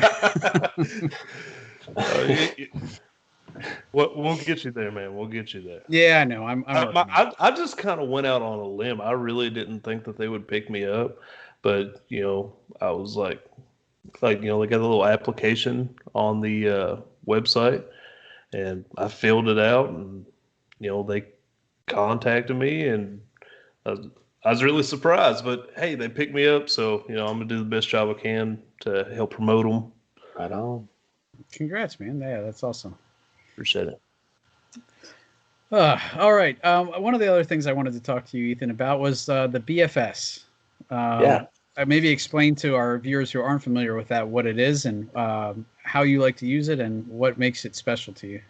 We'll get you there, man. We'll get you there. Yeah, I know. I just kind of went out on a limb. I really didn't think that they would pick me up, but I was like, like, they got a little application on the website, and I filled it out, and they contacted me, and I was really surprised. But hey, they picked me up, so I'm gonna do the best job I can to help promote them. Right on. Congrats, man. Yeah, that's awesome. Appreciate it. All right. One of the other things I wanted to talk to you, Ethan, about was the BFS. Yeah. Maybe explain to our viewers who aren't familiar with that what it is and how you like to use it and what makes it special to you.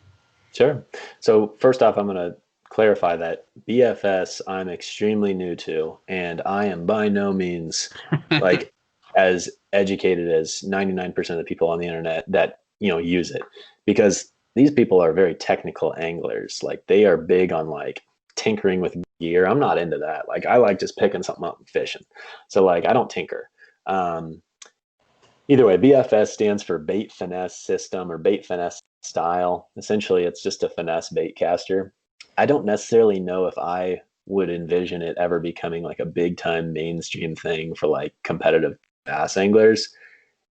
Sure. So first off, I'm going to clarify that BFS I'm extremely new to, and I am by no means like as educated as 99% of the people on the internet that use it, because these people are very technical anglers. Like, they are big on like tinkering with gear. I'm not into that. Like, I like just picking something up and fishing. So like, I don't tinker. Either way, BFS stands for bait finesse system or bait finesse style. Essentially, it's just a finesse bait caster. I don't necessarily know if I would envision it ever becoming like a big time mainstream thing for like competitive bass anglers.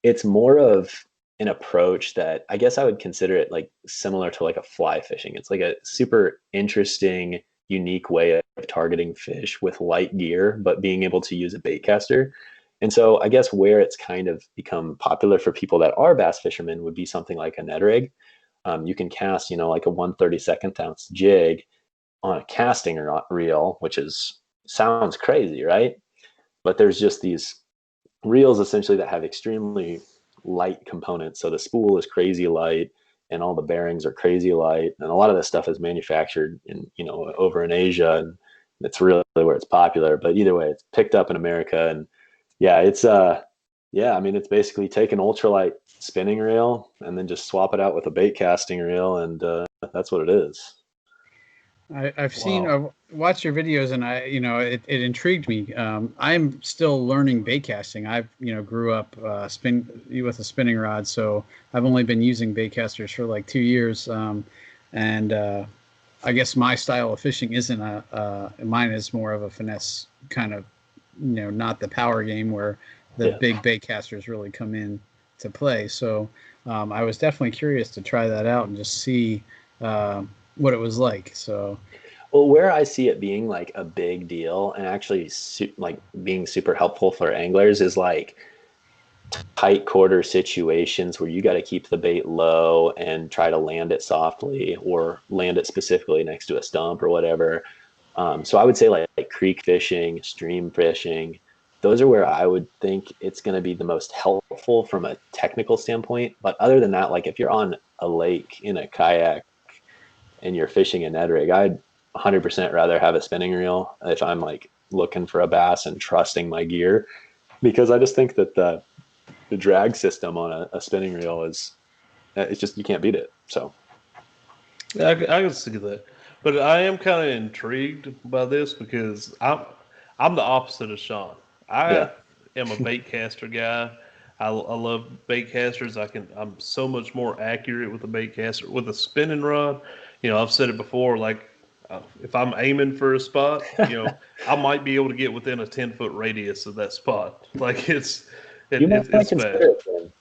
It's more of an approach that I guess I would consider it like similar to like a fly fishing. It's like a super interesting, unique way of targeting fish with light gear, but being able to use a bait caster. And so I guess where it's kind of become popular for people that are bass fishermen would be something like a Ned Rig. You can cast, like a 1/32 ounce jig on a casting reel, which sounds crazy, right? But there's just these reels essentially that have extremely light components. So the spool is crazy light, and all the bearings are crazy light, and a lot of this stuff is manufactured in over in Asia, and it's really where it's popular. But either way, it's picked up in America, and yeah, it's I mean, it's basically take an ultralight spinning reel and then just swap it out with a bait casting reel, and that's what it is. I've seen, watched your videos, and it intrigued me. I'm still learning bait casting. I've, grew up with a spinning rod, so I've only been using bait casters for like 2 years. And I guess my style of fishing isn't mine is more of a finesse kind of, not the power game where the big bait casters really come in to play. So I was definitely curious to try that out and just see what it was like. So, well, where I see it being like a big deal and actually like being super helpful for anglers is like tight quarter situations where you got to keep the bait low and try to land it softly or land it specifically next to a stump or whatever. So I would say like creek fishing, stream fishing, those are where I would think it's going to be the most helpful from a technical standpoint. But other than that, like if you're on a lake in a kayak and you're fishing a Ned Rig, I'd 100% rather have a spinning reel if I'm like looking for a bass and trusting my gear, because I just think that the drag system on a spinning reel is, it's just, you can't beat it. So yeah, I can see that, but I am kind of intrigued by this because I'm the opposite of Sean. I am a bait caster guy. I love bait casters. I'm so much more accurate with a bait caster. With a spinning rod, I've said it before, like if I'm aiming for a spot, I might be able to get within a 10-foot radius of that spot. Like it's bad. it.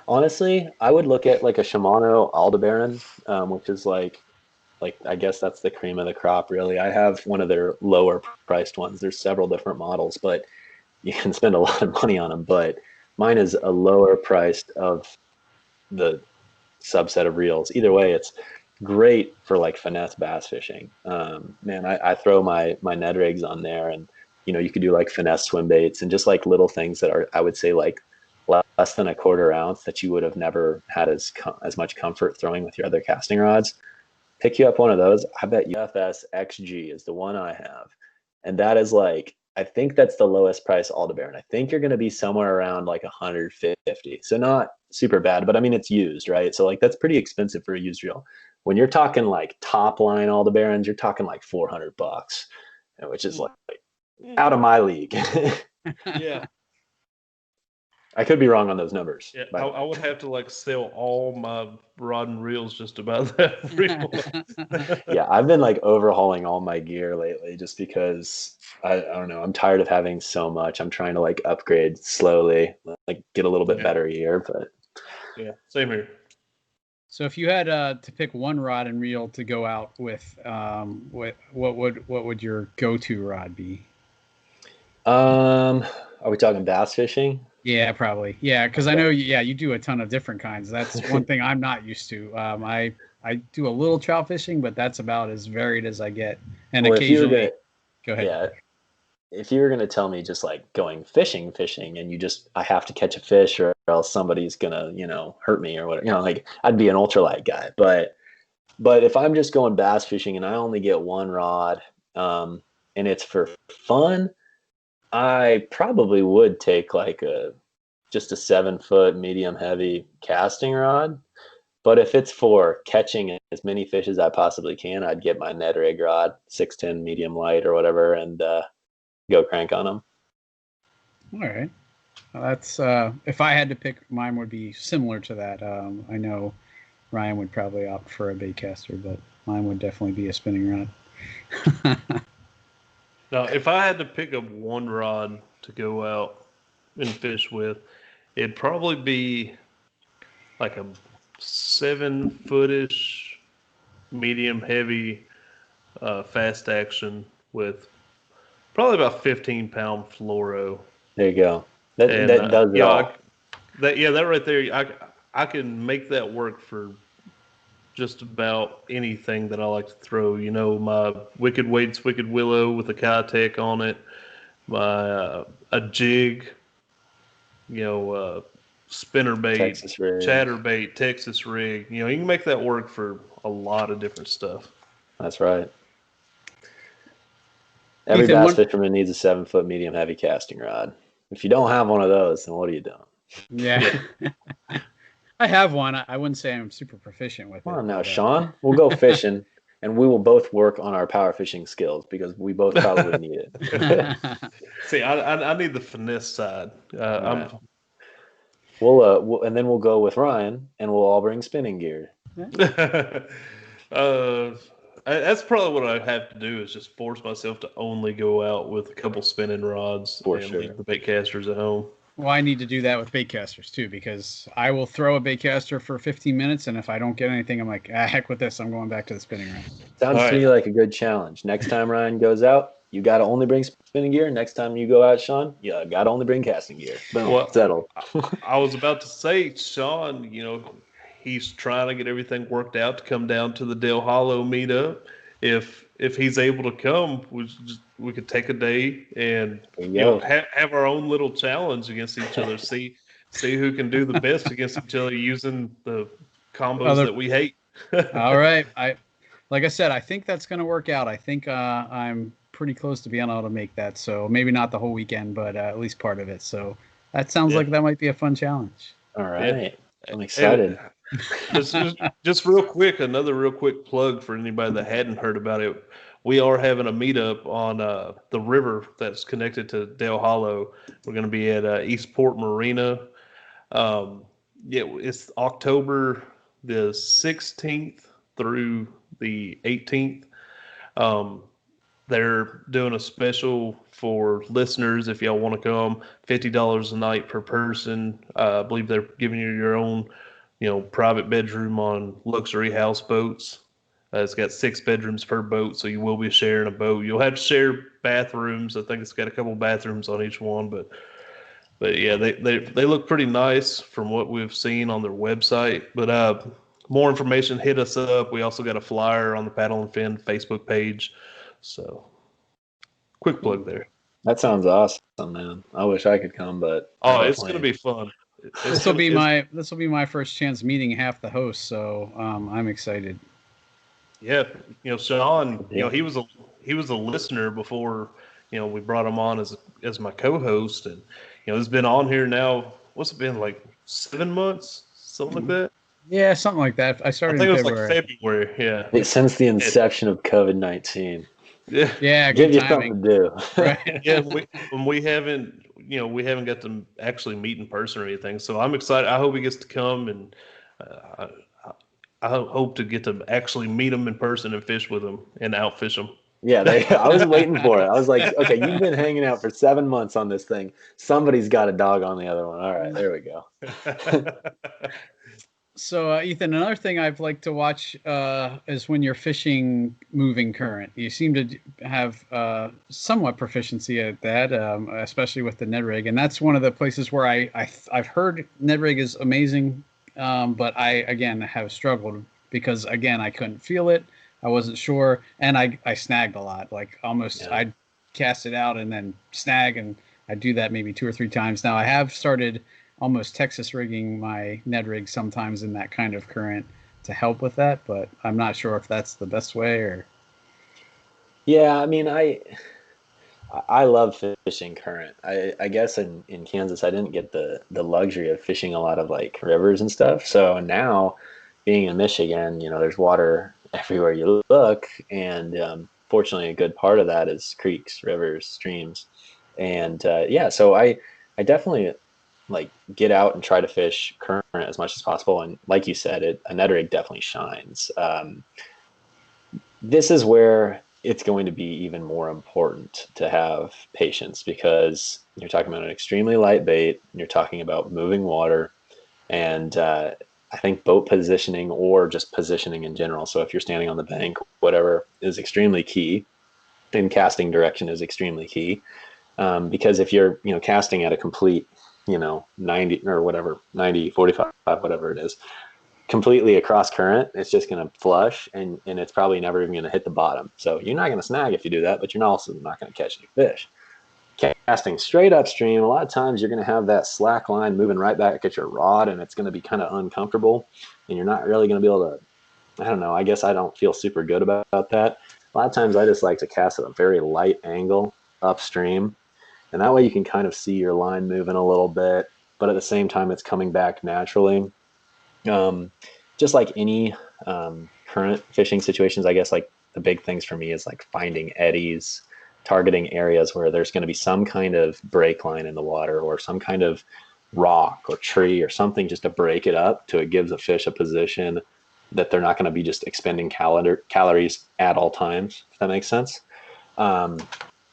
Honestly, I would look at like a Shimano Aldebaran, which is like I guess that's the cream of the crop, really. I have one of their lower priced ones. There's several different models, but you can spend a lot of money on them. But mine is a lower priced of the subset of reels. Either way, it's great for like finesse bass fishing. Man, I throw my Ned Rigs on there, and you could do like finesse swim baits and just like little things that are, I would say, like less than a quarter ounce that you would have never had as much comfort throwing with your other casting rods. Pick you up one of those. I bet UFS XG is the one I have, and that is like, I think that's the lowest price Aldebaran. I think you're going to be somewhere around like 150. So not super bad, but I mean, it's used, right? So like that's pretty expensive for a used reel. When you're talking like top line Aldebarans, you're talking like $400, which is like out of my league. Yeah. I could be wrong on those numbers. Yeah, I would have to like sell all my rod and reels just about that reel. Yeah, I've been like overhauling all my gear lately just because I don't know. I'm tired of having so much. I'm trying to like upgrade slowly, like get a little bit better gear. But yeah, same here. So if you had to pick one rod and reel to go out with, what would your go-to rod be? are we talking bass fishing? Yeah, probably. Yeah, because I know you do a ton of different kinds. That's one thing I'm not used to. I do a little trout fishing, but that's about as varied as I get. And occasionally, go ahead. Yeah, if you were gonna tell me just like going fishing, and I have to catch a fish or else somebody's gonna hurt me or whatever, like I'd be an ultralight guy. But if I'm just going bass fishing and I only get one rod, and it's for fun, I probably would take like just a 7-foot medium heavy casting rod. But if it's for catching as many fish as I possibly can, I'd get my Ned Rig rod, 610 medium light or whatever, and go crank on them. All right. Well, that's if I had to pick, mine would be similar to that. I know Ryan would probably opt for a baitcaster, but mine would definitely be a spinning rod. Now, if I had to pick up one rod to go out and fish with, it'd probably be like a 7-footish, medium heavy, fast action with probably about 15-pound fluoro. There you go. That does it all. That right there, I can make that work for just about anything that I like to throw. My Wicked Weights Wicked Willow with a Kitech on it, my a jig, spinnerbait, chatterbait, Texas rig. You can make that work for a lot of different stuff. That's right. Every bass fisherman needs a 7-foot medium heavy casting rod. If you don't have one of those, then what are you doing? Yeah. I have one. I wouldn't say I'm super proficient with it. Come on now, Sean. We'll go fishing, and we will both work on our power fishing skills because we both probably need it. See, I need the finesse side. Right. And then we'll go with Ryan, and we'll all bring spinning gear. That's probably what I have to do is just force myself to only go out with a couple spinning rods leave the bait casters at home. Well, I need to do that with baitcasters too, because I will throw a baitcaster for 15 minutes, and if I don't get anything, I'm like, heck with this. I'm going back to the spinning rod. Sounds to me like a good challenge. Next time Ryan goes out, you got to only bring spinning gear. Next time you go out, Sean, you got to only bring casting gear. Boom, settled. I was about to say, Sean, he's trying to get everything worked out to come down to the Dale Hollow meetup. If he's able to come, we could take a day and have our own little challenge against each other. See who can do the best against each other using the combos that we hate. All right. Like I said, I think that's going to work out. I think I'm pretty close to being able to make that. So maybe not the whole weekend, but at least part of it. So that sounds like that might be a fun challenge. All right. I'm excited. Just real quick, another real quick plug for anybody that hadn't heard about it. We are having a meetup on the river that's connected to Dale Hollow. We're going to be at Eastport Marina. It's October the 16th through the 18th. They're doing a special for listeners if y'all want to come. $50 a night per person. I believe they're giving you your own private bedroom on luxury houseboats. It's got 6 bedrooms per boat, so you will be sharing a boat. You'll have to share bathrooms. I think it's got a couple bathrooms on each one, but yeah, they look pretty nice from what we've seen on their website. But more information, hit us up. We also got a flyer on the Paddle and Fin Facebook page. So, quick plug there. That sounds awesome, man. I wish I could come, but it's going to be fun. This will be my first chance meeting half the hosts, so I'm excited. Yeah, Sean, he was a listener before, we brought him on as my co-host, and he's been on here now. What's it been, like 7 months, something like that? Yeah, something like that. I think it was like February. Yeah, since the inception of COVID-19. Yeah. Yeah, Give good you timing. something to do. Right. Yeah, we haven't, we haven't got to actually meet in person or anything. So I'm excited. I hope he gets to come, and uh, I, I hope to get to actually meet him in person and fish with him and outfish him. Yeah, I was waiting for it. I was like, okay, you've been hanging out for 7 months on this thing. Somebody's got a dog on the other one. All right, there we go. So, Ethan, another thing I've liked to watch is when you're fishing moving current. You seem to have somewhat proficiency at that, especially with the Ned Rig, and that's one of the places where I've heard Ned Rig is amazing, but I again have struggled because again I couldn't feel it. I wasn't sure, and I snagged a lot. Like almost Yeah. I'd cast it out and then snag, and I do that maybe 2 or 3 times. Now I have started almost Texas rigging my Ned Rig sometimes in that kind of current to help with that, but I'm not sure if that's the best way or. Yeah, I mean, I love fishing current. I guess in Kansas I didn't get the luxury of fishing a lot of like rivers and stuff. So now being in Michigan, there's water everywhere you look, and fortunately a good part of that is creeks, rivers, streams, and yeah. So I definitely like get out and try to fish current as much as possible. And like you said, a Ned Rig definitely shines. This is where it's going to be even more important to have patience because you're talking about an extremely light bait, and you're talking about moving water, and I think boat positioning or just positioning in general. So if you're standing on the bank, whatever is extremely key, and casting direction is extremely key. Because if you're casting at a complete 90 or whatever 90 45 whatever it is completely across current, it's just going to flush, and it's probably never even going to hit the bottom. So you're not going to snag if you do that, but you're also not going to catch any fish. Casting straight upstream, a lot of times you're going to have that slack line moving right back at your rod, and it's going to be kind of uncomfortable, and you're not really going to be able to, I don't know, I guess I don't feel super good about that. A lot of times I just like to cast at a very light angle upstream, and that way you can kind of see your line moving a little bit, but at the same time it's coming back naturally. Just like any current fishing situations, I guess like the big things for me is like finding eddies, targeting areas where there's going to be some kind of break line in the water or some kind of rock or tree or something just to break it up to it gives a fish a position that they're not going to be just expending calories at all times, if that makes sense.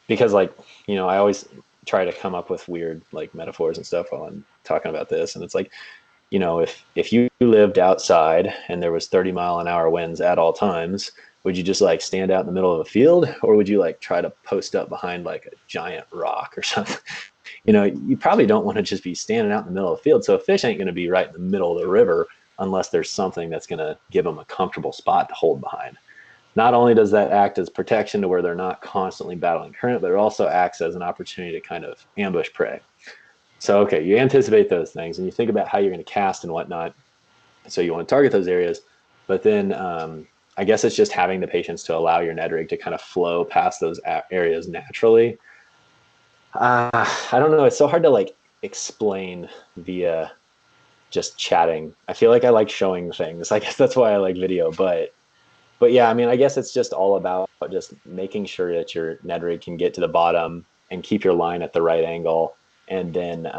Because like, I always try to come up with weird like metaphors and stuff while I'm talking about this. And it's like, if you lived outside and there was 30-mile-an-hour winds at all times, would you just like stand out in the middle of a field, or would you like try to post up behind like a giant rock or something? You probably don't want to just be standing out in the middle of the field. So a fish ain't going to be right in the middle of the river unless there's something that's going to give them a comfortable spot to hold behind. Not only does that act as protection to where they're not constantly battling current, but it also acts as an opportunity to kind of ambush prey. So, okay, you anticipate those things and you think about how you're going to cast and whatnot. So you want to target those areas, but then I guess it's just having the patience to allow your Ned Rig to kind of flow past those areas naturally. I don't know. It's so hard to like explain via just chatting. I feel like I like showing things. I guess that's why I like video, but yeah, I mean, I guess it's just all about just making sure that your Ned Rig can get to the bottom and keep your line at the right angle, and then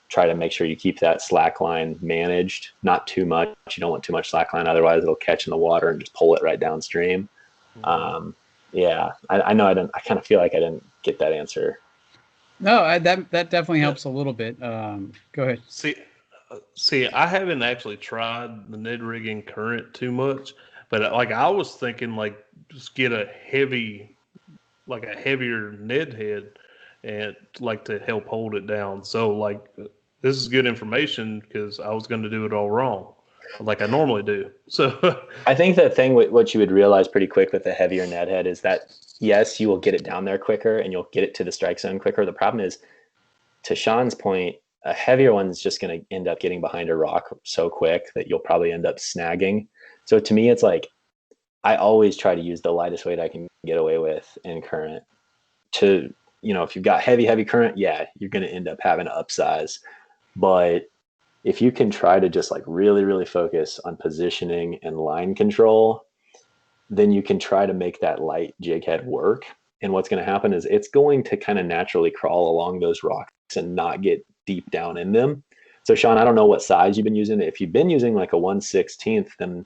try to make sure you keep that slack line managed, not too much. You don't want too much slack line, otherwise it'll catch in the water and just pull it right downstream. Yeah, I know I kind of feel like I didn't get that answer. No, that definitely helps a little bit. Go ahead. See, I haven't actually tried the Ned rigging current too much, but like I was thinking, like just get a heavier Ned head, and like to help hold it down. So like this is good information because I was going to do it all wrong, like I normally do. So I think the thing what you would realize pretty quick with the heavier Ned head is that yes, you will get it down there quicker and you'll get it to the strike zone quicker. The problem is, to Sean's point, a heavier one is just going to end up getting behind a rock so quick that you'll probably end up snagging. So to me, it's like I always try to use the lightest weight I can get away with in current. To if you've got heavy current, yeah, you're going to end up having to upsize. But if you can try to just like really focus on positioning and line control, then you can try to make that light jig head work. And what's going to happen is it's going to kind of naturally crawl along those rocks and not get deep down in them. So Sean, I don't know what size you've been using. If you've been using like a 1/16, then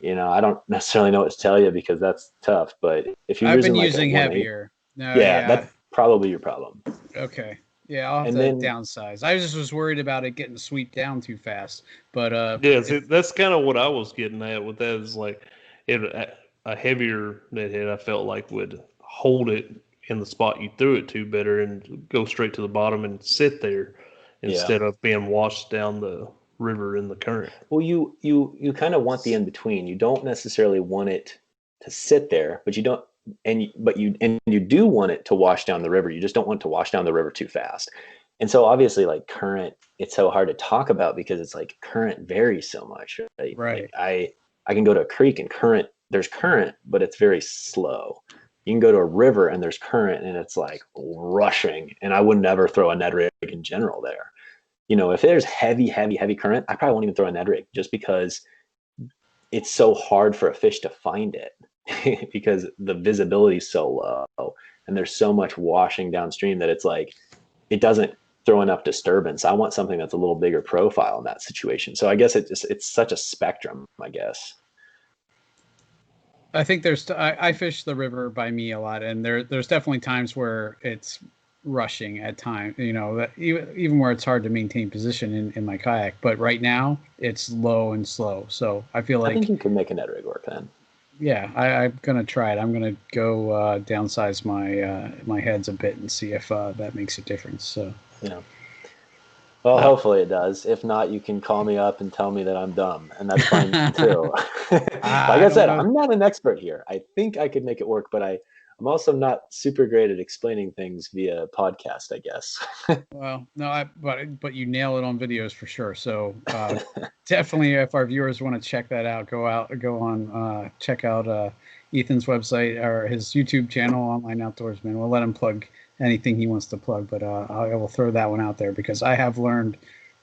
I don't necessarily know what to tell you because that's tough. But if you're I've been like using heavier. No, yeah, that's probably your problem. Okay. Yeah, I'll have to downsize. I just was worried about it getting swept down too fast. But that's kind of what I was getting at with that. Is like a heavier net head I felt like would hold it in the spot you threw it to better and go straight to the bottom and sit there instead of being washed down the river in the current. Well, you kind of want the in between. You don't necessarily want it to sit there, but you don't, and you do want it to wash down the river. You just don't want it to wash down the river too fast. And so obviously, like current, it's so hard to talk about because it's like current varies so much, right? Right. Like I can go to a creek and there's current, but it's very slow. You can go to a river and there's current and it's like rushing. And I would never throw a Ned Rig in general there. If there's heavy current, I probably won't even throw a Ned Rig just because it's so hard for a fish to find it because the visibility is so low and there's so much washing downstream that it's like it doesn't throw enough disturbance. I want something that's a little bigger profile in that situation. So I guess it's such a spectrum, I guess. I think I fish the river by me a lot, and there's definitely times where it's rushing at times, that even where it's hard to maintain position in my kayak. But right now it's low and slow. So I feel like I think you can make a Ned Rig work then. Yeah, I'm gonna try it. I'm gonna go downsize my heads a bit and see if that makes a difference. So well, hopefully it does. If not, you can call me up and tell me that I'm dumb, and that's fine too. Like I said, I'm not an expert here. I think I could make it work, but I'm also not super great at explaining things via podcast, I guess. Well, no, but you nail it on videos for sure. So definitely, if our viewers want to check that out, go on, check out Ethan's website or his YouTube channel, Online Outdoorsman. We'll let him plug anything he wants to plug, but I will throw that one out there because I have learned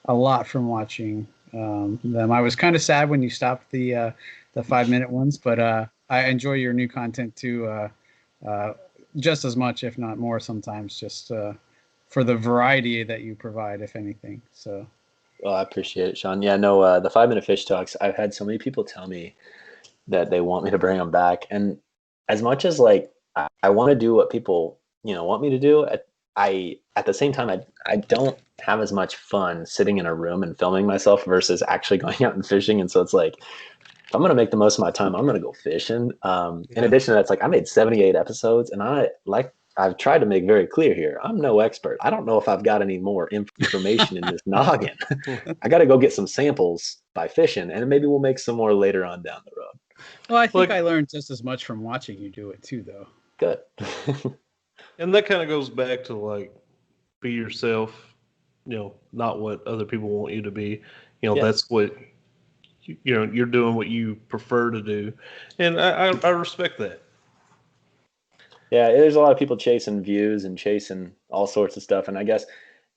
a lot from watching them. I was kind of sad when you stopped the 5-minute ones, but I enjoy your new content too. Just as much, if not more, sometimes, just for the variety that you provide, if anything. So, well, I appreciate it, Sean. Yeah, no, the 5-minute fish talks. I've had so many people tell me that they want me to bring them back, and as much as like I want to do what people want me to do, I at the same time I don't have as much fun sitting in a room and filming myself versus actually going out and fishing. And so it's like, if I'm going to make the most of my time, I'm going to go fishing. In addition to that, it's like I made 78 episodes, and I've tried to make very clear here, I'm no expert. I don't know if I've got any more information in this noggin. I got to go get some samples by fishing, and maybe we'll make some more later on down the road. Well, I think I learned just as much from watching you do it too, though. Good. And that kind of goes back to like, be yourself, not what other people want you to be. That's what, you're doing what you prefer to do. And I respect that. Yeah, there's a lot of people chasing views and chasing all sorts of stuff. And I guess,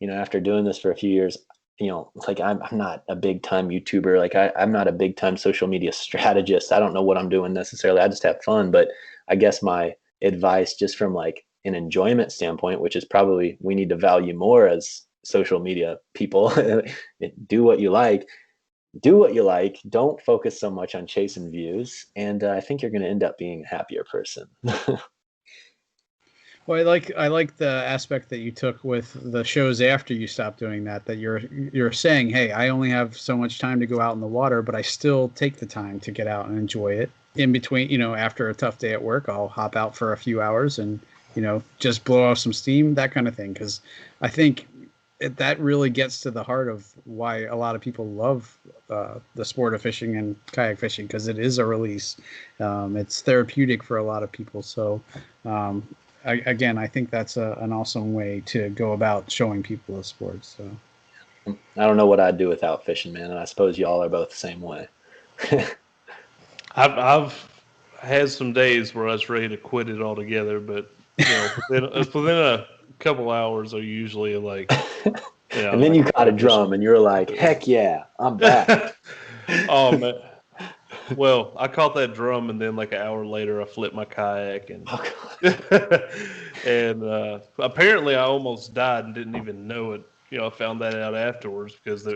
after doing this for a few years, it's like I'm not a big time YouTuber. Like I'm not a big time social media strategist. I don't know what I'm doing necessarily. I just have fun. But I guess my advice, just from like an enjoyment standpoint, which is probably we need to value more as social media people, do what you like. Don't focus so much on chasing views. And I think you're going to end up being a happier person. Well, I like the aspect that you took with the shows after you stopped doing that you're saying, hey, I only have so much time to go out in the water, but I still take the time to get out and enjoy it. In between, after a tough day at work, I'll hop out for a few hours and, just blow off some steam, that kind of thing. Because I think that really gets to the heart of why a lot of people love the sport of fishing and kayak fishing, because it is a release. It's therapeutic for a lot of people. So, I think that's an awesome way to go about showing people the sport. So, I don't know what I'd do without fishing, man. And I suppose y'all are both the same way. I've had some days where I was ready to quit it altogether, but within a couple hours, I usually like. And then you caught a drum, and you're like, "Heck yeah, I'm back!" Oh man, Well, I caught that drum, and then like an hour later, I flipped my kayak, and and apparently I almost died and didn't even know it. I found that out afterwards because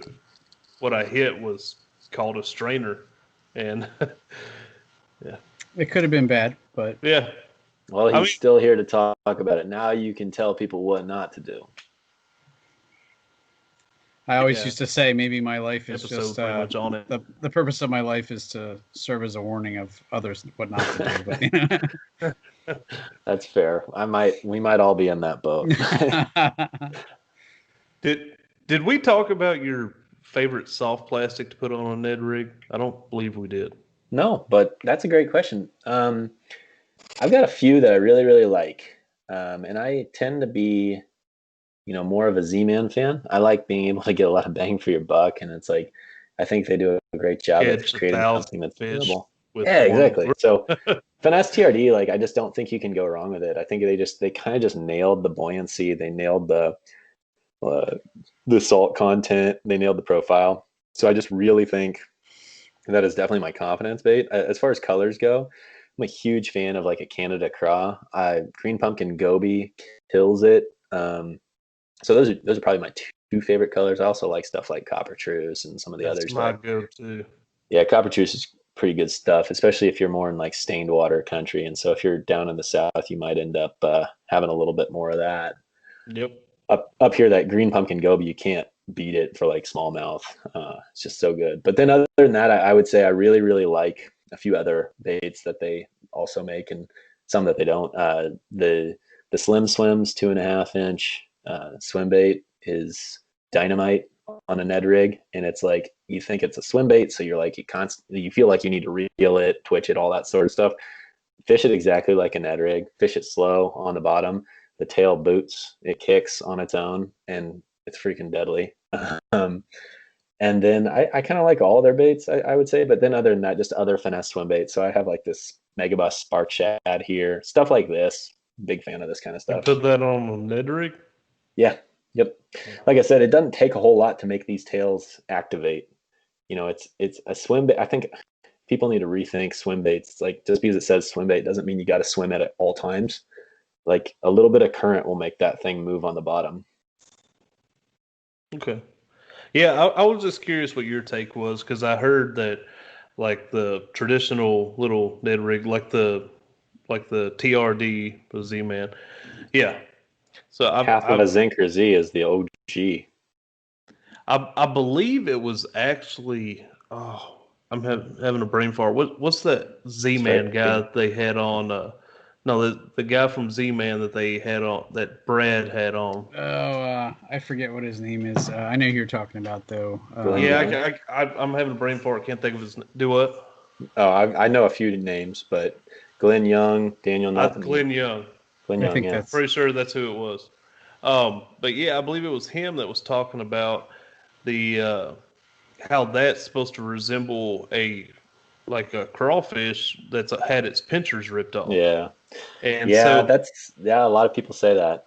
what I hit was called a strainer, and yeah, It could have been bad, but yeah. Well, I he's mean, still here to talk about it. Now you can tell people what not to do. I always Yeah. used to say maybe my life is Episode just pretty much on it. the purpose of my life is to serve as a warning of others what not to do. But That's fair. We might all be in that boat. Did we talk about your favorite soft plastic to put on a Ned rig? I don't believe we did. No, but that's a great question. I've got a few that I really, really like. And I tend to be, more of a Z-Man fan. I like being able to get a lot of bang for your buck. And it's like, I think they do a great job of Catch creating 1,000 something that's fish durable. with Yeah, one exactly. So Finesse TRD, like, I just don't think you can go wrong with it. I think they kind of just nailed the buoyancy. They nailed the salt content. They nailed the profile. So I just really think that is definitely my confidence bait. As far as colors go, I'm a huge fan of like a Canada Craw. Green Pumpkin Goby kills it. So those are probably my two favorite colors. I also like stuff like Copper Truce and some of the That's others. my go-to. Yeah, Copper Truce is pretty good stuff, especially if you're more in like stained water country. And so if you're down in the south, you might end up having a little bit more of that. Yep. Up here, that Green Pumpkin Goby, you can't beat it for like smallmouth. It's just so good. But then other than that, I would say I really, really like a few other baits that they also make and some that they don't. The Slim Swims 2.5 inch swim bait is dynamite on a Ned rig, and it's like you think it's a swim bait, so you're like you feel like you need to reel it, twitch it, all that sort of stuff. Fish it exactly like a Ned rig. Fish it slow on the bottom. The tail boots, it kicks on its own, and it's freaking deadly. And then I kind of like all their baits, I would say. But then other than that, just other finesse swim baits. So I have like this Megabus Spark Shad here, stuff like this. Big fan of this kind of You stuff. put that on a Ned rig? Yeah. Yep. Like I said, it doesn't take a whole lot to make these tails activate. It's a swim bait. I think people need to rethink swim baits. It's like just because it says swim bait doesn't mean you got to swim at all times. Like a little bit of current will make that thing move on the bottom. Okay. Yeah, I was just curious what your take was because I heard that like the traditional little Ned rig, like the TRD, the Z-Man. Yeah. So Half of a Zinker Z is the OG. I believe it was actually. Oh, I'm having a brain fart. What's that Z-Man guy that they had on? No, the guy from Z-Man that they had on, that Brad had on. Oh, I forget what his name is. I know who you're talking about though. Yeah, I'm having a brain fart. I can't think of his. Do what? Oh, I know a few names, but Glenn Young, Daniel Nothing. Glenn Young. Glenn Young, yeah. That's pretty sure that's who it was. But yeah, I believe it was him that was talking about the how that's supposed to resemble a crawfish that's had its pinchers ripped off. Yeah. And yeah, a lot of people say that.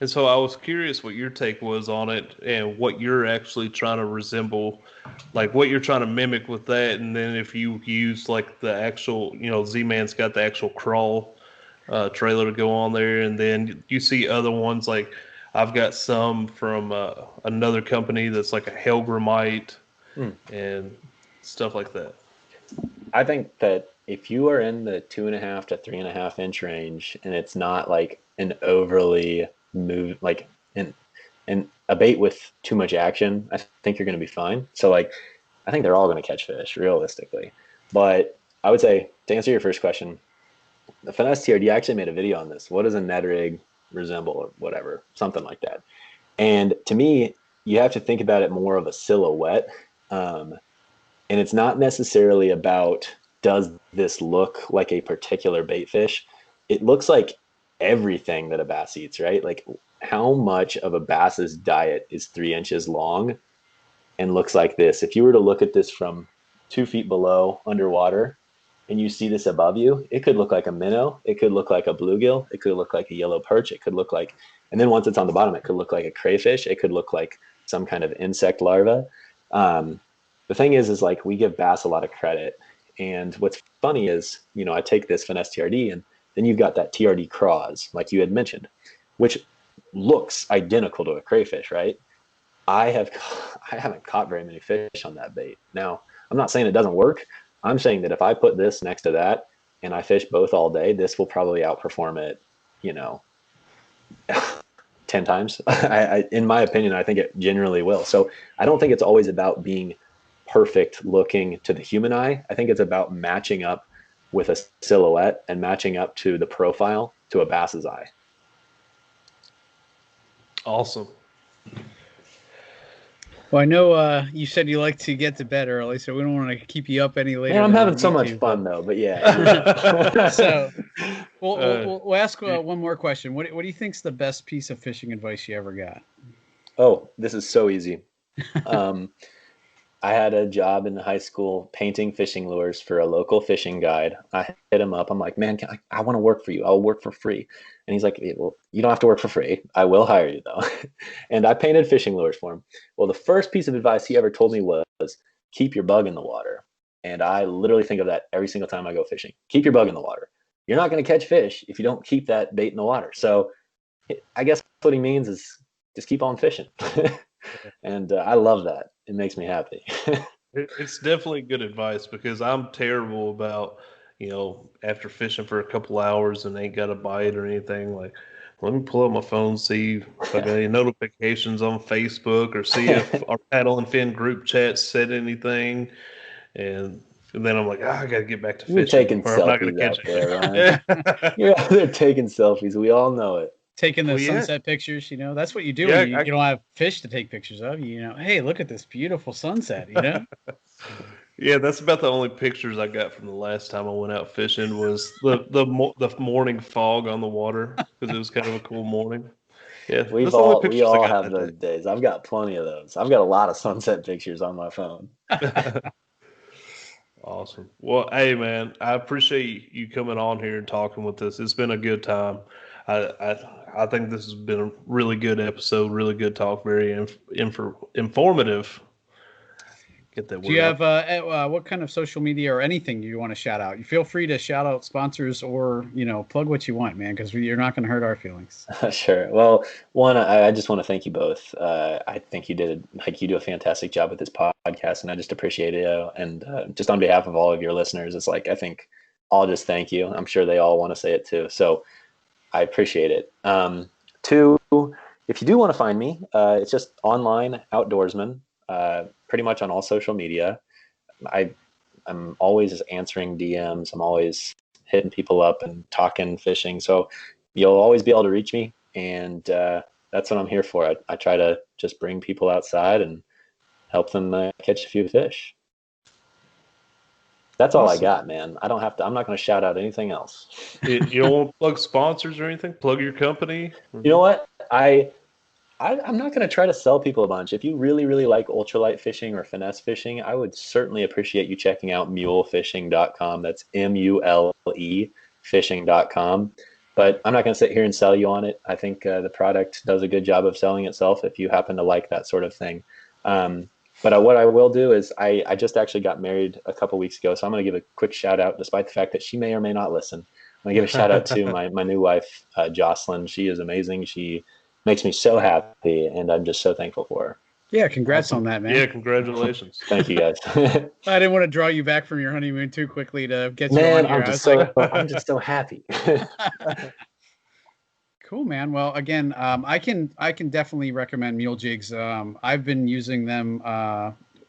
And so I was curious what your take was on it and what you're actually trying to resemble, like what you're trying to mimic with that. And then if you use like the actual, Z-Man's got the actual crawl trailer to go on there. And then you see other ones, like I've got some from another company that's like a Helgramite and stuff like that. I think that if you are in the 2.5 to 3.5 inch range and it's not like an overly move, like in a bait with too much action, I think you're going to be fine. So like, I think they're all going to catch fish realistically. But I would say to answer your first question, the Finesse TRD actually made a video on this. What does a Ned rig resemble or whatever, something like that. And to me, you have to think about it more of a silhouette. And it's not necessarily about, does this look like a particular bait fish? It looks like everything that a bass eats, right? Like how much of a bass's diet is 3 inches long and looks like this? If you were to look at this from 2 feet below underwater and you see this above you, it could look like a minnow. It could look like a bluegill. It could look like a yellow perch. It could look like, and then once it's on the bottom, it could look like a crayfish. It could look like some kind of insect larva. The thing is like we give bass a lot of credit And what's funny is, I take this finesse TRD, and then you've got that TRD craws, like you had mentioned, which looks identical to a crayfish, right? I haven't caught very many fish on that bait. Now, I'm not saying it doesn't work. I'm saying that if I put this next to that and I fish both all day, this will probably outperform it, 10 times. In my opinion, I think it generally will. So I don't think it's always about being perfect looking to the human eye. I think it's about matching up with a silhouette and matching up to the profile to a bass's eye. Awesome. Well, I know you said you like to get to bed early, so we don't want to keep you up any later. Man, I'm having so much fun, though. But yeah. So we'll ask one more question. What do you think's the best piece of fishing advice you ever got? Oh, this is so easy. I had a job in high school painting fishing lures for a local fishing guide. I hit him up. I'm like, man, I want to work for you. I'll work for free. And he's like, well, you don't have to work for free. I will hire you, though. And I painted fishing lures for him. Well, the first piece of advice he ever told me was keep your bug in the water. And I literally think of that every single time I go fishing. Keep your bug in the water. You're not going to catch fish if you don't keep that bait in the water. So I guess what he means is just keep on fishing. And I love that. It makes me happy. It's definitely good advice, because I'm terrible about, after fishing for a couple hours and ain't got a bite or anything, like, let me pull up my phone, see if I got any notifications on Facebook, or see if our Paddle and Fin group chat said anything. And then I'm like, I got to get back to fishing. You're taking or I'm not selfies catch out there, Ryan. You're out there taking selfies. We all know it. Taking the sunset pictures, that's what you do when you don't have fish to take pictures of. Hey, look at this beautiful sunset, Yeah, that's about the only pictures I got from the last time I went out fishing was the morning fog on the water, because it was kind of a cool morning. Yeah, we all have those days. I've got plenty of those. I've got a lot of sunset pictures on my phone. Awesome. Well, hey man, I appreciate you coming on here and talking with us. It's been a good time. I think this has been a really good episode, really good talk, very informative. Get that word. Do you have what kind of social media or anything you want to shout out? You feel free to shout out sponsors or plug what you want, man, because you're not going to hurt our feelings. Sure. Well, one, I just want to thank you both. I think you do a fantastic job with this podcast, and I just appreciate it. And just on behalf of all of your listeners, it's like I think I'll just thank you. I'm sure they all want to say it too. So I appreciate it. Two, if you do want to find me, it's just online Outdoorsman. Pretty much on all social media. I'm always answering DMs. I'm always hitting people up and talking fishing. So you'll always be able to reach me. And that's what I'm here for. I try to just bring people outside and help them catch a few fish. That's all I got, man. I'm not going to shout out anything else. You don't want to plug sponsors or anything? Plug your company? You know what? I'm not going to try to sell people a bunch. If you really, really like ultralight fishing or finesse fishing, I would certainly appreciate you checking out mulefishing.com. That's MULE fishing.com. But I'm not going to sit here and sell you on it. I think the product does a good job of selling itself if you happen to like that sort of thing. But what I will do is I just actually got married a couple weeks ago, so I'm going to give a quick shout out, despite the fact that she may or may not listen. I'm going to give a shout out to my new wife, Jocelyn. She is amazing. She makes me so happy, and I'm just so thankful for her. Yeah, congrats on that, man. Yeah, congratulations. Thank you, guys. I didn't want to draw you back from your honeymoon too quickly to get you man, on here. I'm just so happy. Cool, man. Well, again, I can definitely recommend Mule Jigs. I've been using them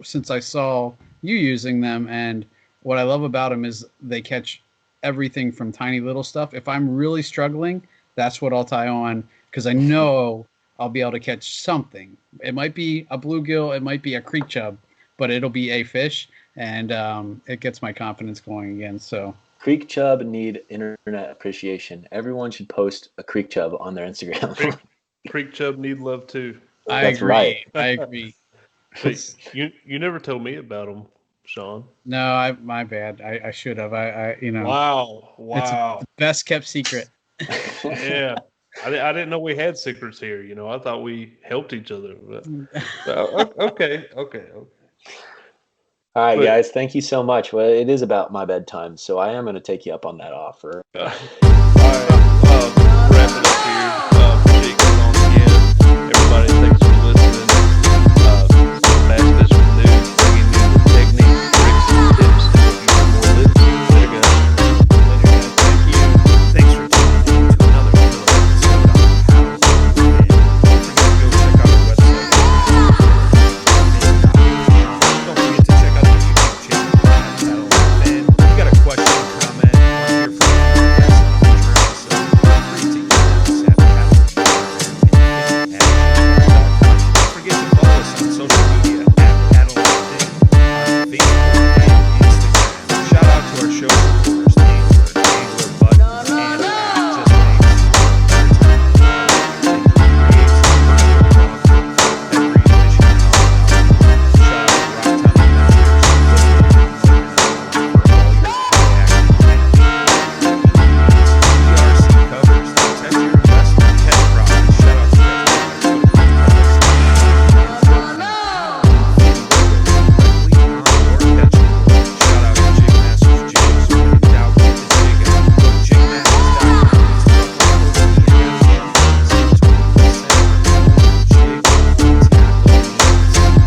since I saw you using them, and what I love about them is they catch everything from tiny little stuff. If I'm really struggling, that's what I'll tie on, because I know I'll be able to catch something. It might be a bluegill, it might be a creek chub, but it'll be a fish, and it gets my confidence going again. So creek chub need internet appreciation. Everyone should post a creek chub on their Instagram. Creek chub need love too. I agree. Right. I agree. You never told me about them, Sean. No, my bad. I should have. Wow. It's the best kept secret. Yeah. I didn't know we had secrets here. I thought we helped each other. But, okay. All right, But- guys. Thank you so much. Well, it is about my bedtime, so I am going to take you up on that offer.